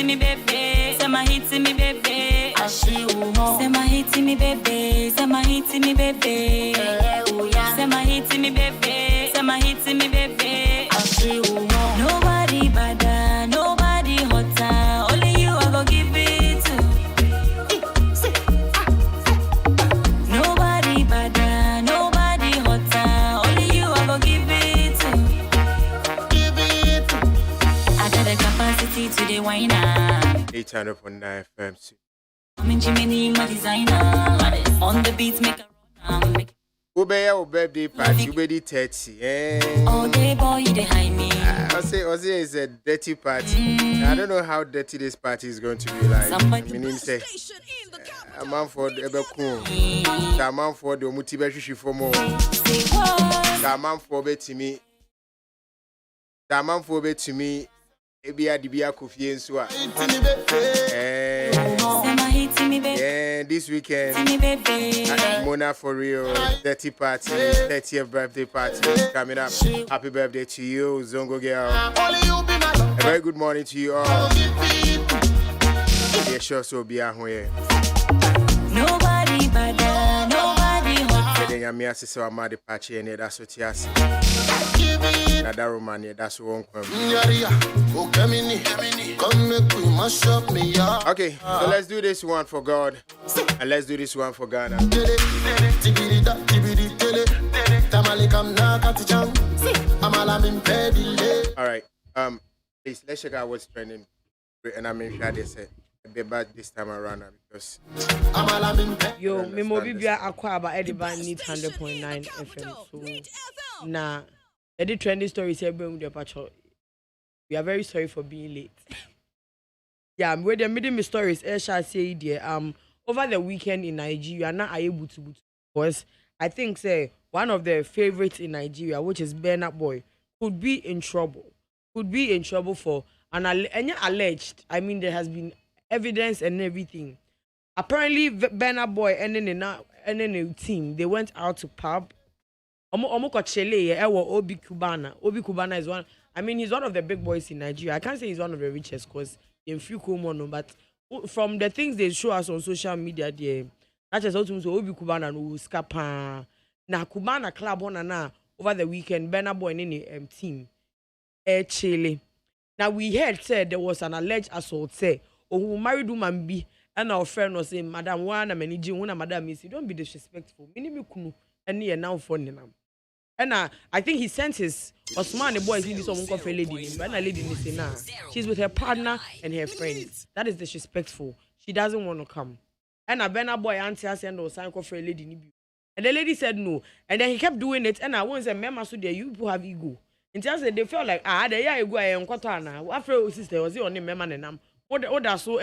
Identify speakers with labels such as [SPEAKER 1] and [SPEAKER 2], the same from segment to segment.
[SPEAKER 1] me, baby. Say my hit to me, baby. Say my hit to me, baby. Say my hit to me, baby. Say my hit to me, baby. Say my hit to me, baby. Nobody better, nobody hotter. Only you I go give it to. Nobody better, nobody hotter. Only you I go give it to. I got the capacity to the wine.
[SPEAKER 2] 800.9 FM.
[SPEAKER 1] I'm in Jimmy, my designer. On the beats, make a run.
[SPEAKER 2] Obey your birthday party, you be 30.
[SPEAKER 1] All day, boy, you behind me.
[SPEAKER 2] I'll say it's a dirty party. I don't know how dirty this party is going to be like. I mean, him say, a man for the Ebekun, a man for the motivation for more, a man for bet me, a man for bet to me. Ebi adibia Kofi Ensua. Yeah, this weekend, Mona for real, 30 party, 30th birthday party coming up. Happy birthday to you, Zongo girl. A very good morning to you all. Yeah, sure, so be here.
[SPEAKER 1] Nobody better, nobody hot.
[SPEAKER 2] Then I'm here to say I'm at the party and that's what you see. That Romania, that's one. Okay, so let's do this one for God and let's do this one for Ghana. All right, please let's check out what's trending, and I'm sure they said be back this time around because
[SPEAKER 3] yo me mobibia akwa aba ediban need 100.9 FM so na the trending stories here bring the patrol. We are very sorry for being late. Yeah, I'm with the middle stories. I shall say there. Over the weekend in Nigeria, now I able to because I think say one of the favorites in Nigeria, which is Burna Boy, could be in trouble. Could be in trouble for alleged. I mean, there has been evidence and everything. Apparently, Burna Boy and then a team they went out to pub. Omo Kochele, Obi Cubana. Obi Cubana is one. I mean, he's one of the big boys in Nigeria. I can't say he's one of the richest because in few mono, but from the things they show us on social media, there, that's just also Obi Cubana no scapa. Na Cubana club on na over the weekend. Burna Boy and any team, Chile. Now we heard said there was an alleged assault. Say, who married woman be, and our friend was saying, Madam Wana Maniji, one Madam Missy, don't be disrespectful. Minimi kunu any now for them. And I think he sent his Osman the boy is this someone called lady. When a lady say nah, she's with her partner and her friends. That is disrespectful. She doesn't want to come. And a Burna Boy auntie send or sign for a lady. And the lady said no. And then he kept doing it. And I once a member so there you people have ego. And just they felt like the yeah go and Kotana. After sister was the only member and them. What that so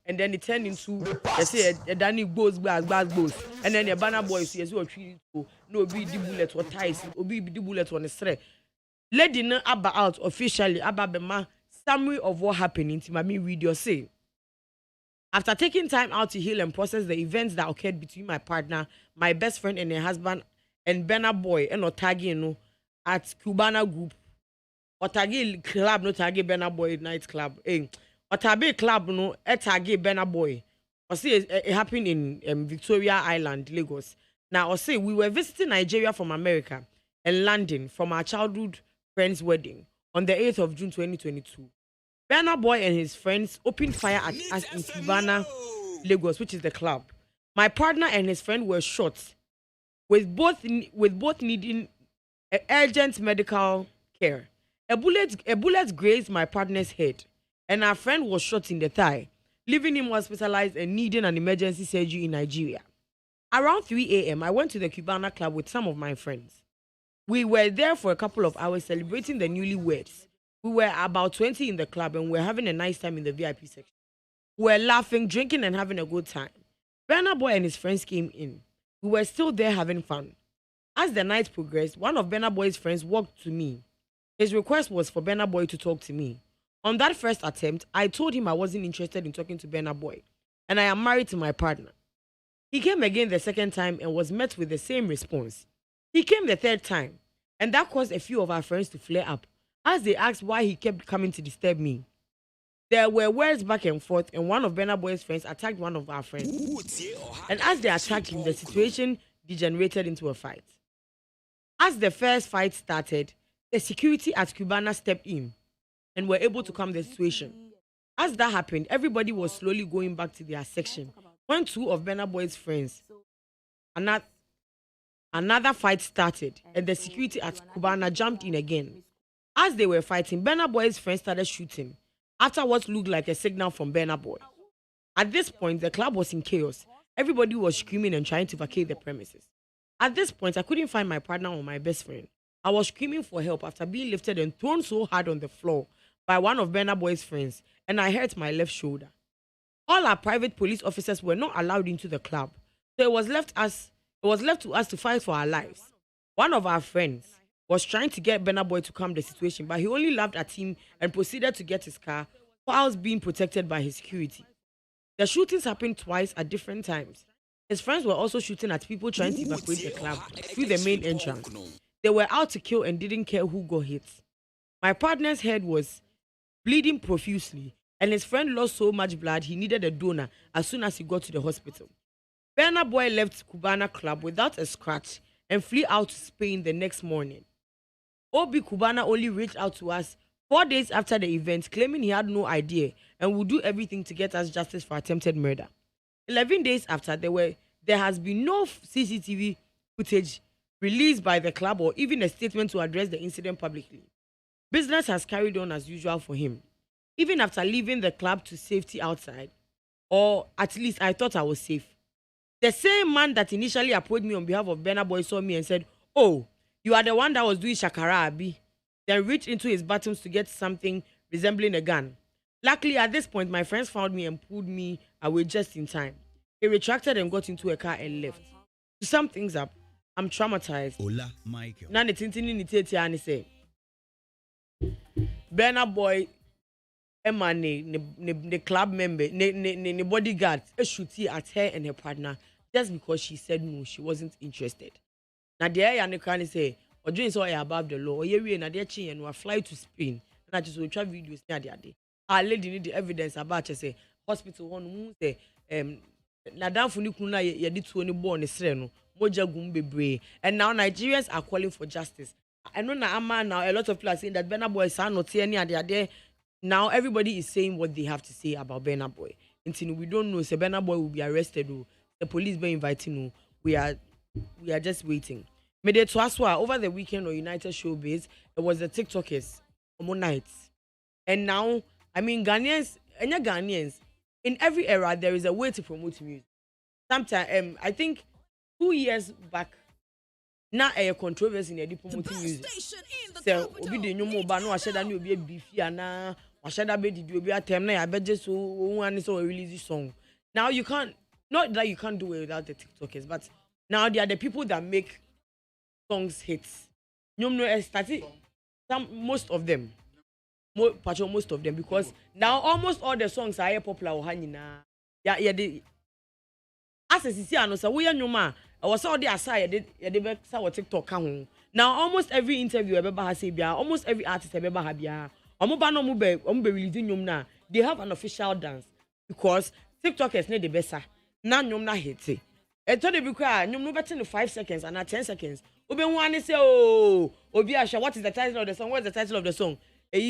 [SPEAKER 3] and then it turned into they say a Danny goes back goes. And then the Burna Boy says what treat to no be the bullet or ties or be the bullet on the thread. Lady no about out officially about the summary of what happened in Timami video say. After taking time out to heal and process the events that occurred between my partner, my best friend and her husband and Burna Boy and Otagi no at Cubana group. Otagi club no Otagi Burna Boy night club. Otabe club no Otagi Burna Boy. I see it happened in Victoria Island, Lagos. Now, I say we were visiting Nigeria from America and London from our childhood friend's wedding on the 8th of June 2022. Burna Boy and his friends opened fire at us in Cubana, Lagos, which is the club. My partner and his friend were shot, with both needing urgent medical care. A bullet grazed my partner's head, and our friend was shot in the thigh, leaving him hospitalized and needing an emergency surgery in Nigeria. Around 3 a.m., I went to the Cubana club with some of my friends. We were there for a couple of hours celebrating the newlyweds. We were about 20 in the club and we were having a nice time in the VIP section. We were laughing, drinking, and having a good time. Burna Boy and his friends came in. We were still there having fun. As the night progressed, one of Burna Boy's friends walked to me. His request was for Burna Boy to talk to me. On that first attempt, I told him I wasn't interested in talking to Burna Boy, and I am married to my partner. He came again the second time and was met with the same response. He came the third time, and that caused a few of our friends to flare up as they asked why he kept coming to disturb me. There were words back and forth, and one of Burna Boy's friends attacked one of our friends. And as they attacked him, the situation degenerated into a fight. As the first fight started, the security at Cubana stepped in and were able to calm the situation. As that happened, everybody was slowly going back to their section when two of Burna Boy's friends, another fight started, and the security at Cubana jumped in again. As they were fighting, Burna Boy's friends started shooting after what looked like a signal from Burna Boy. At this point, the club was in chaos. Everybody was screaming and trying to vacate the premises. At this point, I couldn't find my partner or my best friend. I was screaming for help after being lifted and thrown so hard on the floor by one of Burna Boy's friends, and I hurt my left shoulder. All our private police officers were not allowed into the club, so it was left to us to fight for our lives. One of our friends was trying to get Burna Boy to calm the situation, but he only laughed at him and proceeded to get his car whilst being protected by his security. The shootings happened twice at different times. His friends were also shooting at people trying to evacuate the club through the main entrance. They were out to kill and didn't care who got hit. My partner's head was bleeding profusely, and his friend lost so much blood he needed a donor as soon as he got to the hospital. Burna Boy left Cubana Club without a scratch and flew out to Spain the next morning. Obi Cubana only reached out to us 4 days after the event, claiming he had no idea and would do everything to get us justice for attempted murder. 11 days after, there has been no CCTV footage released by the club or even a statement to address the incident publicly. Business has carried on as usual for him. Even after leaving the club to safety outside, or at least I thought I was safe. The same man that initially approached me on behalf of Burna Boy saw me and said, "Oh, you are the one that was doing Shakara, Abi." Then reached into his buttons to get something resembling a gun. Luckily, at this point, my friends found me and pulled me away just in time. He retracted and got into a car and left. To sum things up, I'm traumatized.
[SPEAKER 4] OLA MICHAEL.
[SPEAKER 3] Now the tintini ni tete ani say, Burna Boy, Emma ne club member, ne bodyguard, shooty at her and her partner just because she said no, she wasn't interested. Now the air and the can say, or doing so above the law, or you and a chin and fly to Spain. And I just will try videos near the day. Our lady need the evidence about you say hospital one say Nadam Funikuna ye did to any born Sreno, Moja Gumbe. And now Nigerians are calling for justice. I know now a lot of people are saying that Burna Boy is not here near there. Now everybody is saying what they have to say about Burna Boy. Until we don't know, say Burna Boy will be arrested or the police be inviting. We are just waiting. Mede Twaswa over the weekend on United Showbiz, it was the TikTokers on nights. And now, I mean, Ghanaians, in every era, there is a way to promote music. Sometimes, I think 2 years back, now a controversy in the promoting music. So, obi de nyomo ba no asheda ni obi beefy ana, asheda be did obi atem na ya beje so one so release song. Now you can't, not that you can't do it without the TikTokers, but now they are the people that make songs hits. Most of them, because now almost all the songs are popular. Yeah, as a see, I know so we are nyoma. I was all the aside. They be say TikTok can. Now almost every interview ever has say bia, almost every artist ever have bia. Omo no be releasing nyom na. They have an official dance because TikTokers need the best. Na nyom na hit. E to dey be cry nyom no better in 5 seconds and 10 seconds. Obi one say oh obi asha what is the title of the song? What's the title of the song?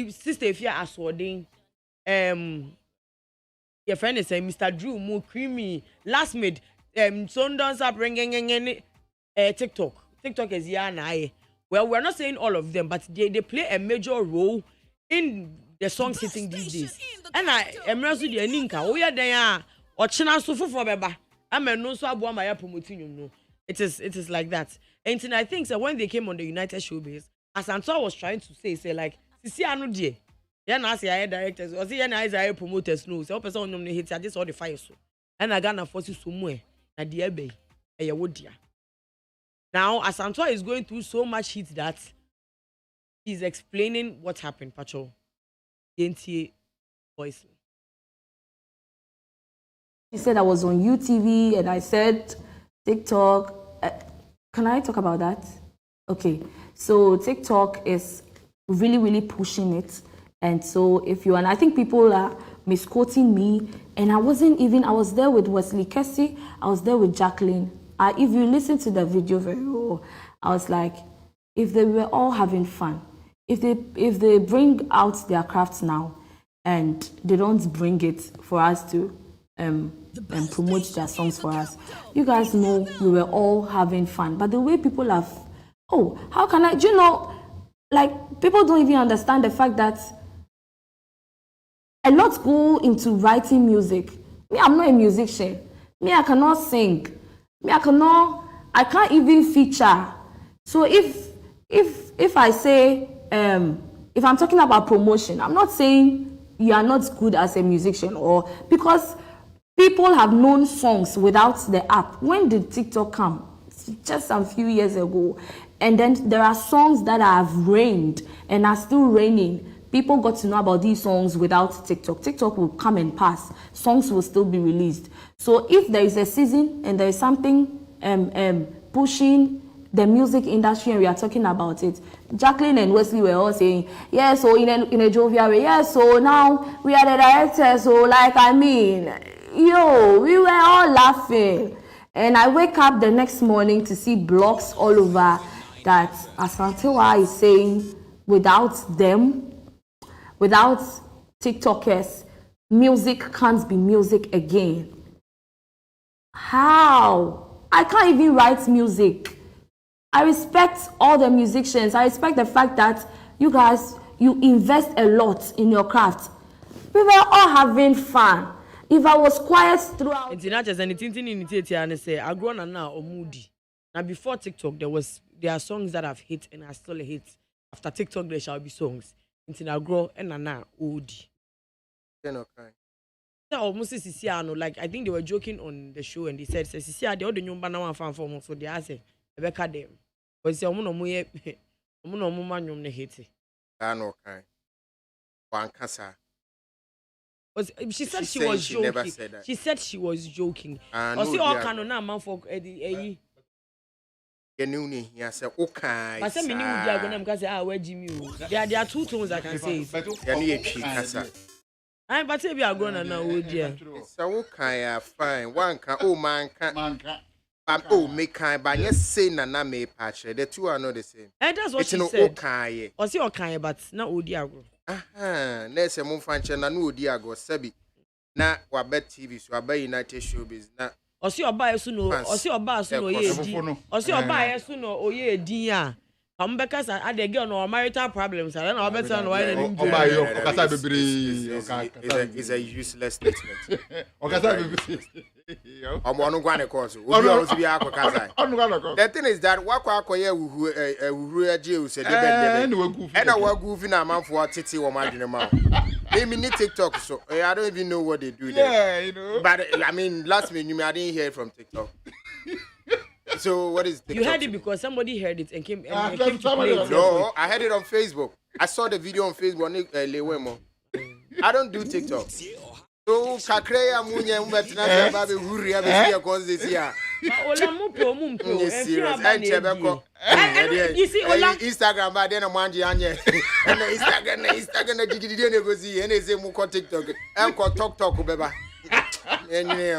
[SPEAKER 3] Sister if you are aswording your friend is saying Mr. Drew more creamy last made Sundance up ringing TikTok is here. Well, we're not saying all of them, but they play a major role in the songs hitting these days. And I am also the Ninka. We are there or China so for beba. I'm a no so abua my promoting you know. It is like that. And I think so when they came on the United Showbiz, as Antoine was trying to say like Sisi anu die. Yeah, na say I directors or say na I promoters no. So person no hit I just all the fire so. And I gonna force you somewhere. Na die be e ye wodia. Now as Antoine is going through so much heat that he's explaining what happened, Pacho. DNT voice.
[SPEAKER 5] She said I was on UTV and I said TikTok. Can I talk about that? Okay. So TikTok is really, really pushing it. And so if you, and I think people are misquoting me, and I was there with Wesley Kessie, I was there with Jacqueline. If you listen to the video very well, I was like, if they were all having fun, if they bring out their crafts now, and they don't bring it for us to promote their songs for us, you guys know we were all having fun. But the way people have, how can I, do you know, like, people don't even understand the fact that a lot go into writing music. Me, I'm not a musician. Me, I cannot sing. Me, I can't even feature. So if I say, if I'm talking about promotion, I'm not saying you are not good as a musician, or because people have known songs without the app. When did TikTok come? Just a few years ago. And then there are songs that have reigned and are still reigning. People got to know about these songs without TikTok. TikTok will come and pass. Songs will still be released. So if there is a season and there is something pushing the music industry and we are talking about it, Jacqueline and Wesley were all saying, yes, so in a jovial way, yes, so now we are the directors, so like, I mean, we were all laughing. And I wake up the next morning to see blogs all over that Asantewa is saying without them, without TikTokers, music can't be music again. How? I can't even write music. I respect all the musicians. I respect the fact that you guys, you invest a lot in your craft. We were all having fun. If I was quiet throughout.
[SPEAKER 3] Now before TikTok, there are songs that have hit and are still a hit. After TikTok, there shall be songs. Until I grow and now Odi. Almost like I think they were joking on the show and they said, "Sisia, the other new banana fan form so they say, Rebecca them." But say, "Omo no man yum ne hate." She said she was joking. Never said that. She said she was joking. Or see all canon now man for Eddie.
[SPEAKER 2] Genuinely, he has said, okay.
[SPEAKER 3] But some many would go because where Jimmy. There are two tones I can say. I'm but if you are going to know, would you?
[SPEAKER 2] So okay, fine. One can man can. Make kind, but yes, say na me patch. The two are not the same.
[SPEAKER 3] And that's what she said. Okay. Or see okay, but not Odiago.
[SPEAKER 2] Let's say Monfanche na no Odiago Sebi. Na wabet TV, so wabe United Showbiz na. Or see your bias no, or see your bias no ye. Or see your bias no oye dia. Because I dey get no marital problems. I don't know better why they didn't is a useless statement. The thing is that TikTok, so I don't even know what they do there. But I mean, last minute I didn't hear it from TikTok. So what is TikTok?
[SPEAKER 3] You heard it because somebody heard it and came to play it.
[SPEAKER 2] No, I heard it on Facebook. I saw the video on Facebook. I don't do TikTok. So kakreya munye mbetina babe hurri abesi konzi sia.
[SPEAKER 3] Ola mupo.
[SPEAKER 2] Serious. You see Ola Instagram ba dey na manji anye. And Instagram na digidide na gozi e na eze mu ko TikTok. En ko TikTok beba. Enye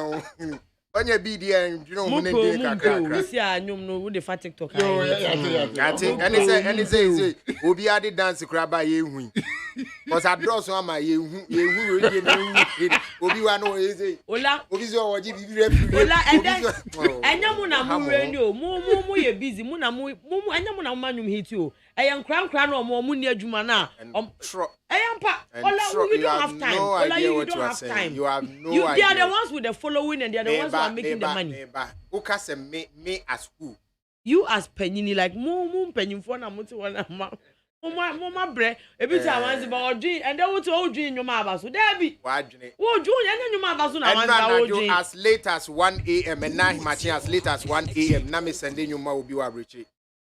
[SPEAKER 2] onye BDN, you know, when they
[SPEAKER 3] we see anyum no we dey fa TikTok.
[SPEAKER 2] And say obi ade dance kra ba ye hu. Because I draw so am ye hu obi wa no say
[SPEAKER 3] Ola
[SPEAKER 2] obi so oji bi
[SPEAKER 3] Ola and then enyamu na mu radio mu ye busy mu enyamu na manyum hit you. Eyan kran no mu ni adwuma na Eyampa Ola you don't have time. Ola you don't have time.
[SPEAKER 2] You have no idea.
[SPEAKER 3] They are the ones with the following and they are the ones who are making the money.
[SPEAKER 2] Uka say me as who?
[SPEAKER 3] You as Penini like mu penyimfo na muti wana ma. Mama bre ebi ti awanzi ba odwin and then what odwin nyoma abaso Debbie
[SPEAKER 2] wadwin
[SPEAKER 3] nyoma abaso na awanzi odwin
[SPEAKER 2] as late as 1 a.m. and now matching as late as 1 a.m. na me sending nyoma obi wa breche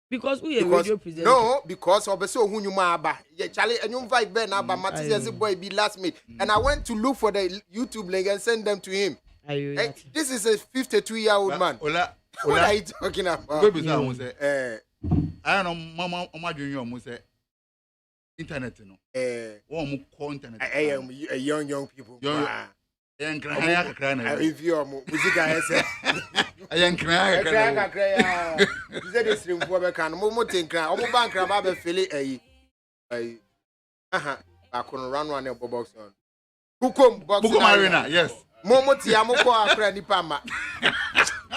[SPEAKER 3] because we a radio presenter.
[SPEAKER 2] No, because obeso hu nyoma aba chale enyum vibe be na aba matizesi boy be last minute and I went to look for the YouTube link and send them to him. Hey, this is a 52-year-old man. What are you talking about?
[SPEAKER 4] Baby say I don't know mama junior mo say internet no. One more internet.
[SPEAKER 2] Young people.
[SPEAKER 4] Young crying.
[SPEAKER 2] If you are music, I say.
[SPEAKER 4] Young crying.
[SPEAKER 2] You said this room for can Momo think cry. Omo bank crab feel I couldn't run one box on. Bukum
[SPEAKER 4] Arena, yes.
[SPEAKER 2] Momo Tiamoko Akra ni Pama.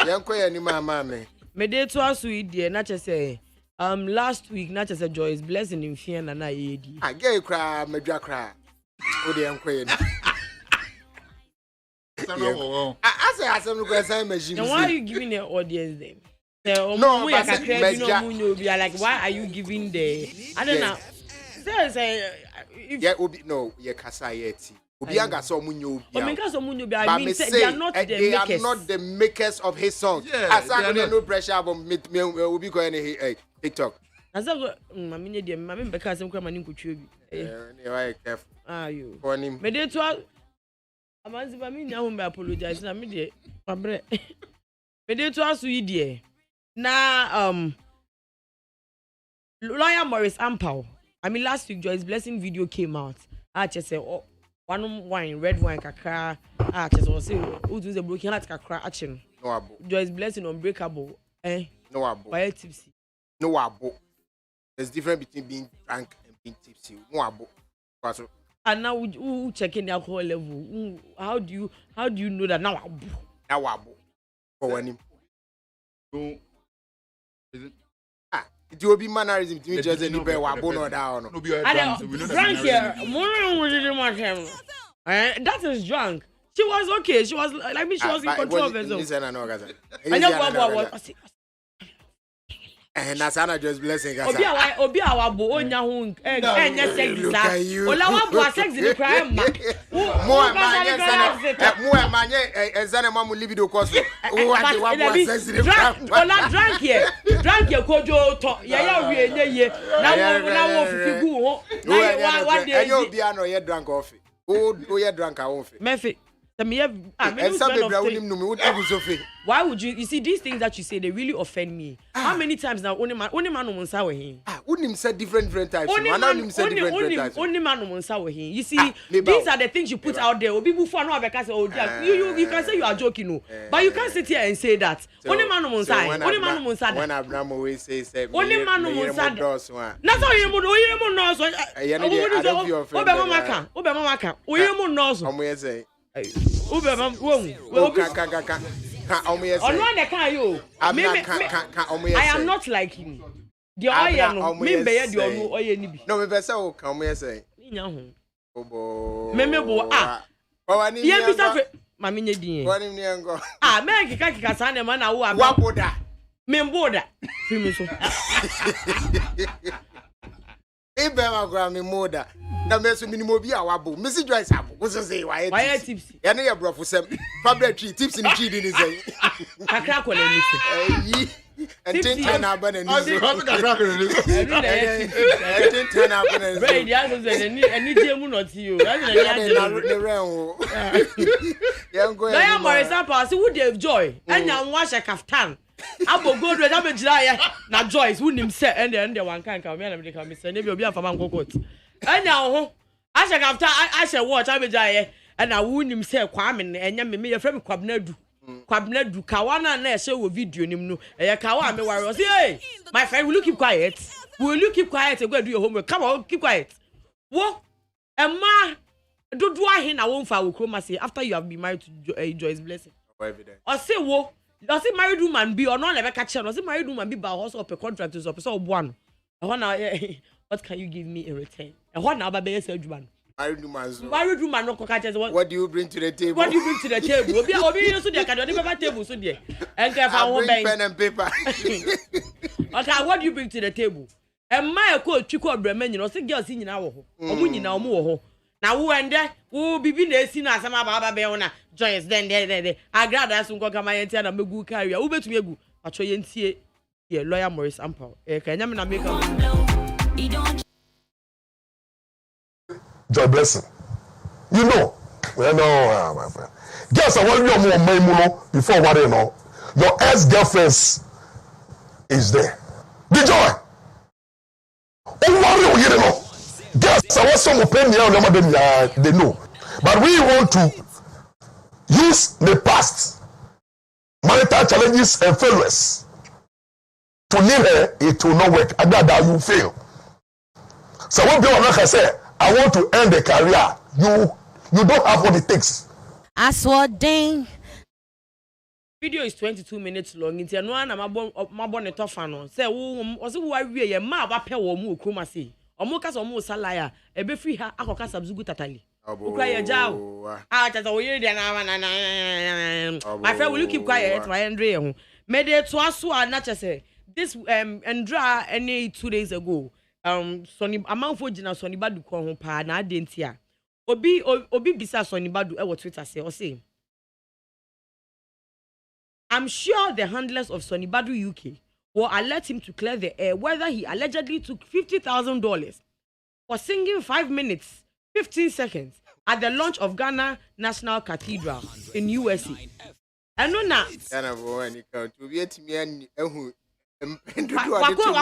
[SPEAKER 2] Yanko ya ni mama me.
[SPEAKER 3] Me dey to asu idie na che say last week na che say Joyce blessing in fear na yedi.
[SPEAKER 2] Ah get cry medwa cry. O de yanko ya ni. I say asem no go say machine.
[SPEAKER 3] Then why are you giving the audience them?
[SPEAKER 2] No,
[SPEAKER 3] but like why are you giving the I don't know. Say
[SPEAKER 2] yeah, obi no, ye kasa yeti. Obi anga so munyo obi.
[SPEAKER 3] I mean they are not
[SPEAKER 2] the makers of his songs.
[SPEAKER 4] Yeah,
[SPEAKER 2] no pressure but me obi go any TikTok.
[SPEAKER 3] Asa go mama nye dem mama be ka asem kwa mani nkotwe bi.
[SPEAKER 2] Yeah, why careful.
[SPEAKER 3] Ayo.
[SPEAKER 2] For him.
[SPEAKER 3] Me dey to amanzi ba me nya ho be apologize na me dey abre. Me dey to asu yi dey. Na lawyer Morris Ampao. I mean last week Joyce Blessing video came out. I just say one wine, red wine kakra. I just want to say who do the broken heart kakra action.
[SPEAKER 2] No abo.
[SPEAKER 3] Joyce Blessing unbreakable.
[SPEAKER 2] No abo.
[SPEAKER 3] Why tipsy?
[SPEAKER 2] No abo. There's difference between being drunk and being tipsy. No abo.
[SPEAKER 3] And now who checking the alcohol level? How do you know that now abo?
[SPEAKER 2] Now abo. For one.
[SPEAKER 4] So is it?
[SPEAKER 2] It will be mannerism to me just any bear wabo no down.
[SPEAKER 4] No be a
[SPEAKER 3] drunk here. That is drunk. She was okay. She was like me. She was in control of herself.
[SPEAKER 2] And Nasana just blessing.
[SPEAKER 3] Obi awa bo onya hu enya sexy sa. Ola wa bo sexy the crime ma.
[SPEAKER 2] Mo manye ezane mamu libido cost. What wa bo sexy the crime.
[SPEAKER 3] Ola drunk here kojo to. Ya wi enye ye. Na wo fifigu ho. Na wa dey.
[SPEAKER 2] Enye obi ano ye drunk off. O ye drunk a off.
[SPEAKER 3] Mefi. Why would you see these things that you say? They really offend me. How many times now? Only man on him.
[SPEAKER 2] Only said different types. Only man on him. You see,
[SPEAKER 3] these are the things you put out there. People for no because you can say you are joking, no, but you can't sit here and say that. Only man on side. Only man on side.
[SPEAKER 2] When Abraham always says,
[SPEAKER 3] only man on side. That's how you would. I am not like him. The oil no me be the oil ni bi.
[SPEAKER 2] No me be say o kan me say.
[SPEAKER 3] Nya ho.
[SPEAKER 2] Obo.
[SPEAKER 3] Me bo
[SPEAKER 2] Bawani ni.
[SPEAKER 3] Ye bi sa fe mama nye din.
[SPEAKER 2] Bawani ni ngo.
[SPEAKER 3] Me kika sa na ma na wo
[SPEAKER 2] aba. Waboda.
[SPEAKER 3] Me boda. Fi me so.
[SPEAKER 2] Ebe ma gra me moda. Na me so minimo bi a wabo. Missy Joyce abo. Wo so say why
[SPEAKER 3] tipsy.
[SPEAKER 2] Ya na ye brofo sem. Fabric tree tipsy ni tree ni say.
[SPEAKER 3] Kakra ko le ni say.
[SPEAKER 2] And ten na ba na ni so.
[SPEAKER 4] Kakra ko le ni so.
[SPEAKER 2] Ten na ba na ni so.
[SPEAKER 3] Right, ya so say any dey mu not you. That's na ya dey.
[SPEAKER 2] Le ren o. Ya ngo ya.
[SPEAKER 3] Na ya Morris Ampao see who dey joy. Anya nwa she kaftan. Abo gold red am gira ya na Joyce who nim say and the one kan me na me dey come say na bi obi afama nkokot. Anya ho asha kaftan asha watch am gira ya na who nim say Kwame enya me ye frame Kwabnadu kawana na ehye wo video nim no eye kawa me worry say hey my friend will you keep quiet and go do your homework. Come on, keep quiet. Wo emma dodo ahe na wo mfa wo kroma say after you have been married to Joyce Blessing. Or say wo does it married woman be or not never catch her? Does it married woman be by horse or per contract is up so one? What can you give me in return? And what now by be say man? Married woman no catch us.
[SPEAKER 2] What do you bring to the table?
[SPEAKER 3] Obi so dey can dey paper table so dey. And can find
[SPEAKER 2] pen and paper.
[SPEAKER 3] Okay, what do you bring to the table? And my coach Chiko Bremen, you know, say girls in our home. Omu nyina omu wo ho. Na wo ende, wo bibi na esi na asama baba be wona Joyce then there. Agrada asun ko kama yenti na megu career. Wo betumi egu. Atwo yentie ye lawyer Morris Ampao. Ka nyame na make up.
[SPEAKER 6] Joy Blessing. You know, my friend. Girls are one more before what you know. Your ex-girlfriend is there. The Joy. Oh, what you know? Girls, I want some opinion, they know. But we want to use the past marital challenges and failures to name her, it will not work. And that you fail. So what people like I say, I want to end the career. You don't have what it takes.
[SPEAKER 1] As what ding.
[SPEAKER 3] Video is 22 minutes long. It's no one my born a tough fan. Say, was who I wear a ma wape or mu kumasi. Or mokas or mo salaya. A be free her, Akoka subzugu tatali. Ukaya jaw. Ah, that's a weird and my friend, will you keep quiet? My Andre. Made it to us who are not just say this Andra any 2 days ago. Sonny amount for Jina Sonny Badu ko pa na adentia. Obi bisa Sonny Badu e Twitter say or say. I'm sure the handlers of Sonny Badu UK will alert him to clear the air whether he allegedly took $50,000 for singing 5 minutes, 15 seconds at the launch of Ghana National Cathedral in USA. And no na.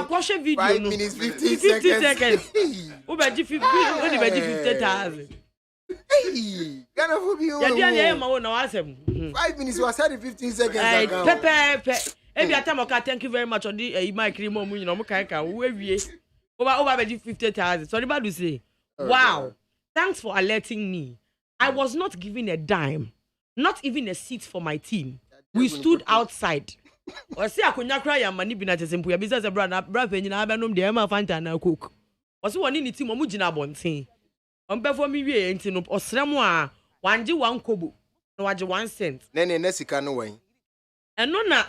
[SPEAKER 3] Watch video.
[SPEAKER 2] 5 minutes, 15
[SPEAKER 3] seconds. Who bet 50,000?
[SPEAKER 2] Hey, Ghana for me.
[SPEAKER 3] 5
[SPEAKER 2] minutes was 15 seconds.
[SPEAKER 3] Pepe. Every time I thank you very much on the my cream on you know over 50,000. Sorry about to say. Wow. Thanks for alerting me. I was not given a dime, not even a seat for my team. We stood outside. Or say I could not cry and money bin at a simple business a brother in Abanum de Emma Fanta and cook. Or so one in the team of Mujina Bonte. On before me, ain't no or Sramwa, 1 kobo, no 1 cent.
[SPEAKER 2] Nene Nessica no way.
[SPEAKER 3] And no na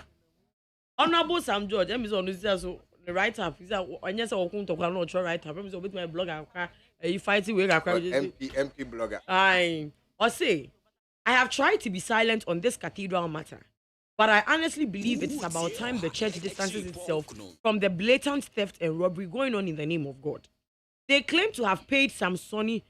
[SPEAKER 3] Honorable Sam George, M is on this the right up. Is that on yes or couldn't talk about right up. I'm with my blogger. You fight with
[SPEAKER 2] MP blogger.
[SPEAKER 3] Or say, I have tried to be silent on this cathedral matter. But I honestly believe it's about time the church distances itself from the blatant theft and robbery going on in the name of God. They claim to have paid Sonny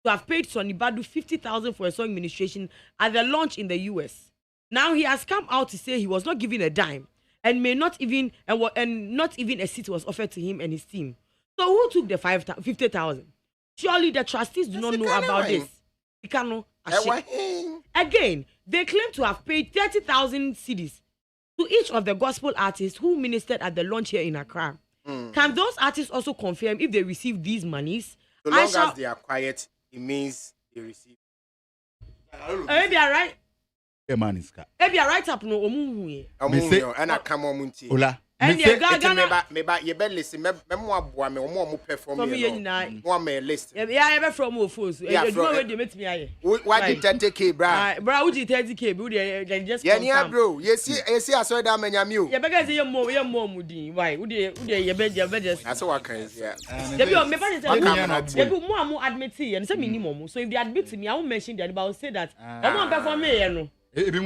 [SPEAKER 3] Badu 50,000 for a song ministration at the launch in the US. Now he has come out to say he was not given a dime and not even a seat was offered to him and his team. So who took the 50,000? Surely the trustees do not know about this. Again, they claim to have paid 30,000 cedis to each of the gospel artists who ministered at the launch here in Accra. Can those artists also confirm if they received these monies?
[SPEAKER 2] So long as they are quiet, it means they receive.
[SPEAKER 3] Maybe I right. Maybe I right up no
[SPEAKER 2] and I come on munti.
[SPEAKER 3] And
[SPEAKER 2] you listen. Me perform one me list.
[SPEAKER 3] Yeah, ever from more fools.
[SPEAKER 2] Yeah,
[SPEAKER 3] where they met me.
[SPEAKER 2] Why did 30K, bra?
[SPEAKER 3] Bra, would you 30K? Would you just
[SPEAKER 2] yeah, bro. You see, I saw that man, you.
[SPEAKER 3] Yeah, because you're more moody. Why would you bed your bed?
[SPEAKER 2] That's what I can say.
[SPEAKER 3] They put more admit and some minimum. So if they admit to me, I won't mention that, but I'll say that. I won't perform me, you know. I'm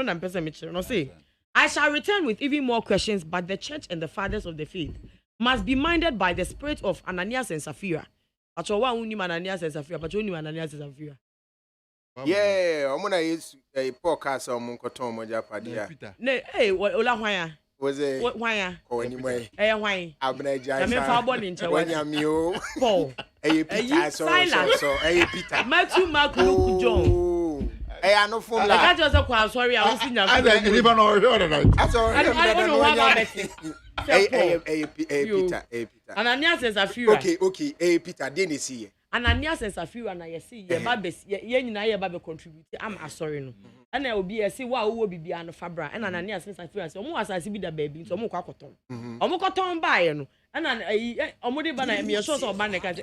[SPEAKER 3] not a person, no say. I shall return with even more questions, but the church and the fathers of the faith must be minded by the spirit of Ananias and Sapphira. But you want Ananias and Sapphira, but you only Ananias and Sapphira.
[SPEAKER 2] Yeah, I'm gonna use a podcast on Moncoton, Mojapadia.
[SPEAKER 3] Hey, Ola Waya.
[SPEAKER 2] Was it
[SPEAKER 3] what Waya?
[SPEAKER 2] Or anyway,
[SPEAKER 3] why?
[SPEAKER 2] I'm gonna judge.
[SPEAKER 3] I'm a born in
[SPEAKER 2] Chawanya,
[SPEAKER 3] Paul.
[SPEAKER 2] Hey, Peter, so, hey, Peter.
[SPEAKER 3] Matthew Mark Luke John.
[SPEAKER 2] Hey, I know from
[SPEAKER 3] I just a sorry, I was in your
[SPEAKER 4] I don't even know that.
[SPEAKER 2] That's all right.
[SPEAKER 3] I don't know what
[SPEAKER 2] Hey, Peter.
[SPEAKER 3] Ananias and Sapphira.
[SPEAKER 2] Okay. Hey, Peter, didn't see you.
[SPEAKER 3] Ananias and Sapphira, and I see your babes, ye contribute. I'm sorry, no. And I will be a see what will be an Fabra and Ananias and Sapphira. So more as I see the baby, so more cotton. Omocoton by and Omodi Bana, me a source of Banaka.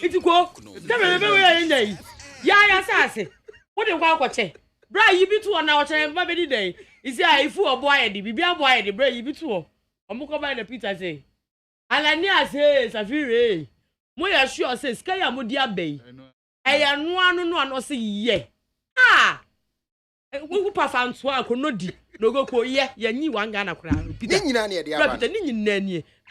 [SPEAKER 3] If you go, yeah, sassy. What do you want to say? Bra, you be 2 hours and baby day. Is there a fool boy, the baby boy, the bread you be 2. Omoco by the Peter say. Ananias says, Sapphira. Moya sure says, Sky Amudia Bay. I am no say, ye. We found Swag could not do. No go, ye, ye, one Ghana crown. Peter, you know, and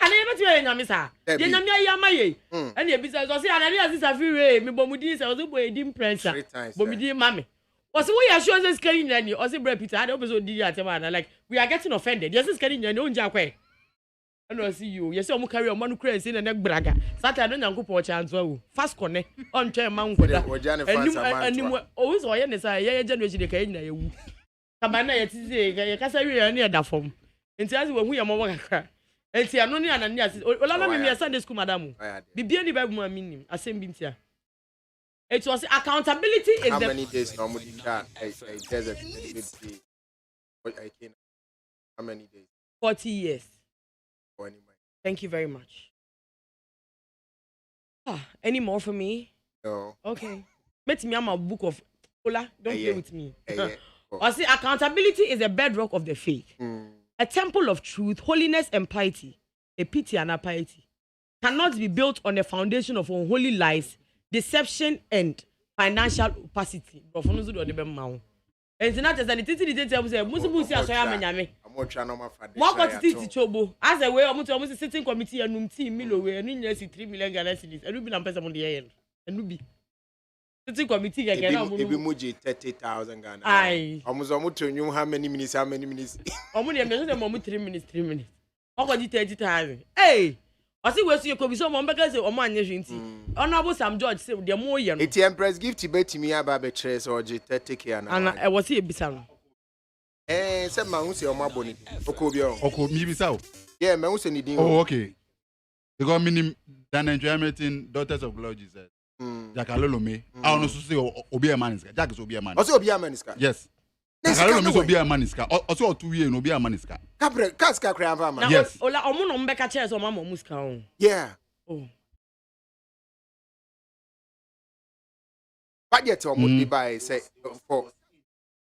[SPEAKER 3] I never tell you, Miss her. Then I'm Yamaye. And your business was Ananias is Sapphira. Me Bomudis, I was a boy, didn't press. Bomudi, mammy. Was we are sure this carrying any or say, Peter, I also did at like we are getting offended. Yes, it's carrying your own jack way. no see you. Yes, I'm carry on one crazy in a neck braga. Saturday, and Uncle Poch and so fast connect on chair man with that. Always, I am a generation. Can Cabana, it is a Casari near that form. And tells when we are more crack. And see, I'm only an yes. Allow me a Sunday school, madam. Be beyond the Bible meaning. I same been here. It was accountability is
[SPEAKER 2] how many days normally can a desert how many days?
[SPEAKER 3] 40 years.
[SPEAKER 2] For
[SPEAKER 3] Thank you very much. Any more for me?
[SPEAKER 2] No.
[SPEAKER 3] Okay. Met me on my book of Ola. Don't play with me. I see accountability is a bedrock of the faith. A temple of truth, holiness, and piety. A pity and a piety cannot be built on a foundation of unholy lies, deception, and financial opacity. And it's not just that it is as a way of sitting committee and team Milo, and 3 million Ghana cedis, and we person on the end. And Ruby sitting committee again.
[SPEAKER 2] 30,000 Ghana. Aye. Almost to you how many minutes?
[SPEAKER 3] Only a minute, 3 minutes. How about 30,000? Hey! I see where you could be so because of my nation. Honorable Sam George said, "They're more young."
[SPEAKER 2] It's Empress gift to bet me about the trace or J30K.
[SPEAKER 3] And I was here beside.
[SPEAKER 2] Some man who say, "Oh, my bonnet."
[SPEAKER 4] Oko, me beside.
[SPEAKER 2] Yeah, man, who's anything?
[SPEAKER 4] Oh, okay. They got minimum than enjoyment in Daughters of Glory, Jesus. Jack Alolome. I want to say, Obi a man is Jack is Obi a man.
[SPEAKER 2] Also, Obi a man is
[SPEAKER 4] yes. Alolome is Obi a man is also 2 years, Obi a man is
[SPEAKER 2] Capre, Casca Crava.
[SPEAKER 4] Yes.
[SPEAKER 3] Ola, Omo Mbeka chairs or Mamma Musca.
[SPEAKER 2] Yeah.
[SPEAKER 3] Oh.
[SPEAKER 2] But yet, I would be by say for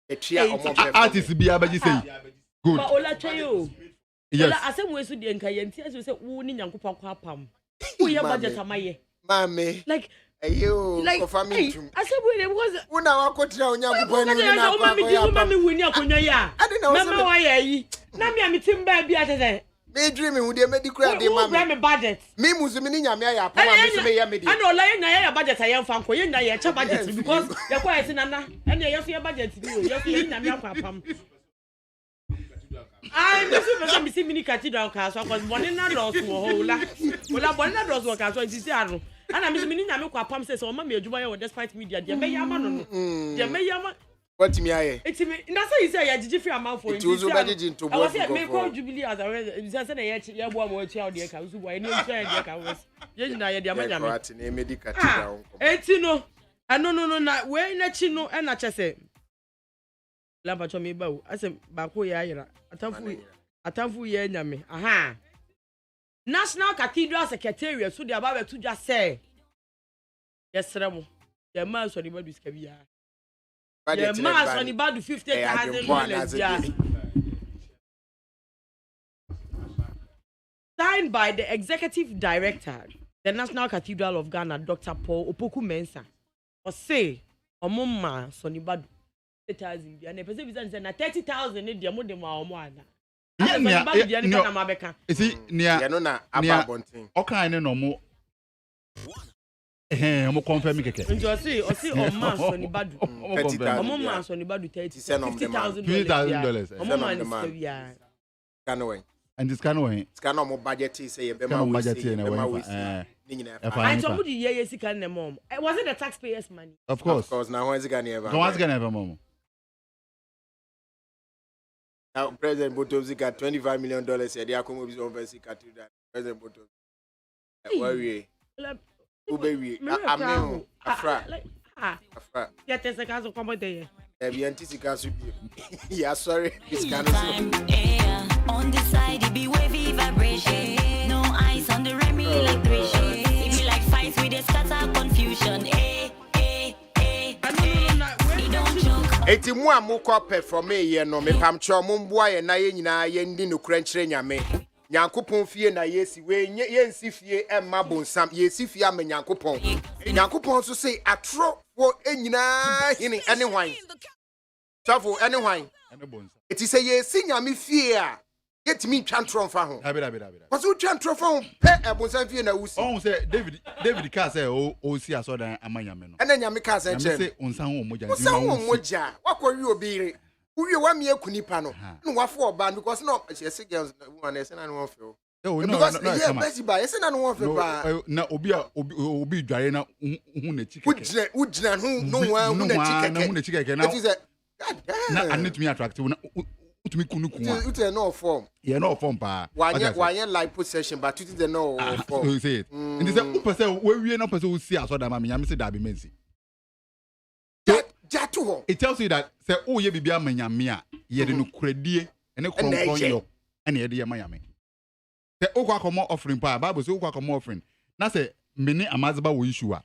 [SPEAKER 2] a chair or more
[SPEAKER 4] artist be able to say good.
[SPEAKER 3] But Ola Chayo.
[SPEAKER 4] Yes.
[SPEAKER 3] I said, we should the Encayanti, you say, Wooni Yankupa Pam. We are budget a maye.
[SPEAKER 2] Mammy.
[SPEAKER 3] Like,
[SPEAKER 2] you
[SPEAKER 3] like,
[SPEAKER 2] for family.
[SPEAKER 3] I said, when it was.
[SPEAKER 2] When I could tell you,
[SPEAKER 3] I didn't know why. Nami am tim baby at the
[SPEAKER 2] me dreaming with the medical
[SPEAKER 3] me budget.
[SPEAKER 2] Me Musumini Yamia, I
[SPEAKER 3] know like na budget I am fan for you na your budget because you're quite nana and your budget you na me pam. I miss me see mini cathedral cars because one na loss wo hola. Well one na loss wo cars so it is aro. And I miss me na me kwa pam say so mama adwuma you despite media dey me yama no. Dey me yama
[SPEAKER 2] what me aye?
[SPEAKER 3] It's me. That's why you say you did free amount for it.
[SPEAKER 2] It was already into board.
[SPEAKER 3] I was saying, me call Jubilee as a you say you boy more child dey ka. So why no share dey ka was. You na you dey amanya me.
[SPEAKER 2] What na medical cathedral.
[SPEAKER 3] Etino. No na we na chi no e na che say. Lamba cho me ba o. Ase ba ko ya yira. Atamfu ye nyame. Aha. National Cathedral Secretariat so dey about to just say. Yes, Remo. The man so the body ska bia. Yeah, mass on about $50,000. Yeah. Signed by the executive director, the National Cathedral of Ghana, Dr. Paul Opoku Mensah. Or say, Omoma Sonibadu 30,000. And the person said, 30,000 in the money.
[SPEAKER 4] You see, near okay, no more. I'm confirming it.
[SPEAKER 3] You see, or see, on mass on the badu. On mass on the badu $50,000.
[SPEAKER 2] $50,000. Canaway.
[SPEAKER 4] And this Canaway.
[SPEAKER 2] It's kind of budget. Say,
[SPEAKER 4] budget.
[SPEAKER 3] And somebody here is can mom. Was it the taxpayers' money?
[SPEAKER 4] Of course.
[SPEAKER 2] Now, when's it gonna ever?
[SPEAKER 4] No one's gonna ever, mom.
[SPEAKER 2] Now, President Botozi got $25 million. Said, "They are coming with overseas cathedral." President Botozi. Worry. Baby, I'm Afra. Afra.
[SPEAKER 3] Yeah, there's a case of comedy.
[SPEAKER 2] Yeah, sorry. It's kind
[SPEAKER 1] of on the side, it be wavy vibration. No ice on the Remy electrician. It be like fights with a scatter confusion. Don't joke.
[SPEAKER 2] Eti mu amukope for me ye no me pamcho mumboa ye na ye nyina ye ndi no krankyere nyame. Nyankopon fie na yesi we ye nsifie emma bonsam yesi fie am Nyankopon. Nyankopon so say atro wo enyina hini ene hwan. Tafo ene hwan. Eti say yesi nyame fie a yetimi twantro mfa ho.
[SPEAKER 4] Abi.
[SPEAKER 2] Kwaso twantro fa ho pe ebonsam fie na wusi.
[SPEAKER 4] Oh say David ka say o si asodan amanyame no.
[SPEAKER 2] Ene nyame ka say che.
[SPEAKER 4] Say onsan ho moja.
[SPEAKER 2] Onsan ho moja. Wakori obire. Uwe wa mi ekunipa no. No wafo oba because no she girls one say na no feel.
[SPEAKER 4] Oh, no,
[SPEAKER 2] because
[SPEAKER 4] no,
[SPEAKER 2] yeah, Bessie by yes, I don't want to
[SPEAKER 4] no, obi dware na hu na chike.
[SPEAKER 2] Ujina no one hu na chike.
[SPEAKER 4] Na
[SPEAKER 2] it is a god damn.
[SPEAKER 4] na and to me attractive na utumi kunu
[SPEAKER 2] it is no form.
[SPEAKER 4] Yeah, no form pa.
[SPEAKER 2] Why like possession but it is no form.
[SPEAKER 4] So you say it. And they say person we no person who see aso da ma me nyame say da be mensi. It tells you that say oh ye bibia ma nyame a ye de no kuradie ene kronkron yo ene ye de ye ma nyame. The okwa offering pa Bible say okwa offering. Na say many amazaba wo issue a.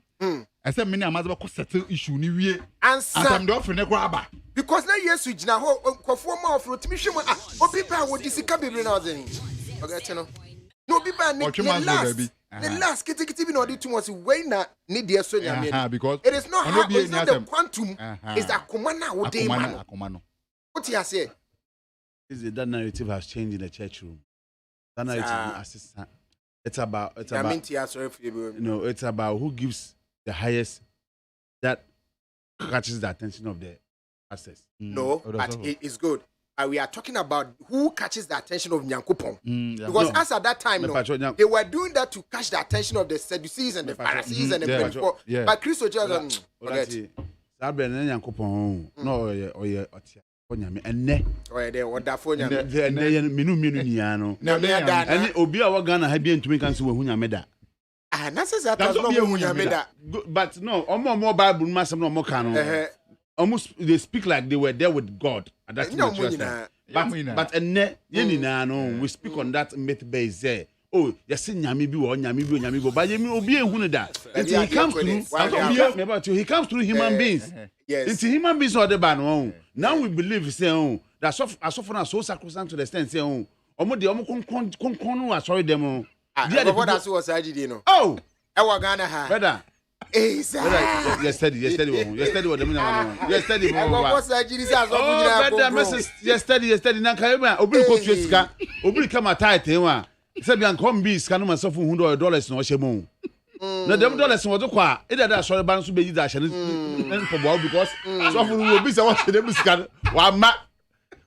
[SPEAKER 4] I say many amazaba ko settle issue ni wie. Answer the offering e kwa aba.
[SPEAKER 2] Because na yesu gina ho kwafo ma offering timi hwem obi ba wo disika bebre na ozen. Okay no. No obi ba ne last kitikiti bi na odi too way na ne de so nyame.
[SPEAKER 4] Because
[SPEAKER 2] it is not how it's not the quantum is that komana wo dey man. What you say?
[SPEAKER 7] Is that narrative has changed in the church room. That narrative assistant. It's about it's about who gives the highest that catches the attention of the pastors.
[SPEAKER 2] No, but it's good. We are talking about who catches the attention of Nyankopon. Because as at that time, they were doing that to catch the attention of the Sadducees and the Pharisees and the people. But Christo just
[SPEAKER 7] Nyankopon no Onyame enne
[SPEAKER 2] de wonderful nyame
[SPEAKER 7] de minu nia no ene obi a wagana ha bia ntumi kan se wahu nyame da
[SPEAKER 2] na se that no wahu nyame da
[SPEAKER 7] but no omo Bible masem no omo kan no almost they speak like they were there with God at that time. But enne ye nyina no we speak on that myth base there. Oh, yes, nyame bi wo nyame bi but you obi ehun ne da. He comes through human beings.
[SPEAKER 2] Yes.
[SPEAKER 7] It's human beings or the ban. Now we believe say that so sacrosanct to the extent say omo de omo kon no sorry them.
[SPEAKER 2] What that's what I did no.
[SPEAKER 7] Oh,
[SPEAKER 2] e wa Ghana ha.
[SPEAKER 7] Brother. Yesterday what them na. Yesterday yesterday na kai ma obi ko tue sika. Obi kama tight wa. Say bi an come be sika no myself $100 na o she mo. Na dem dollars wo kwa e da sorry ban so be yi da hye ne for bow because so for we be say what dem sika wa ma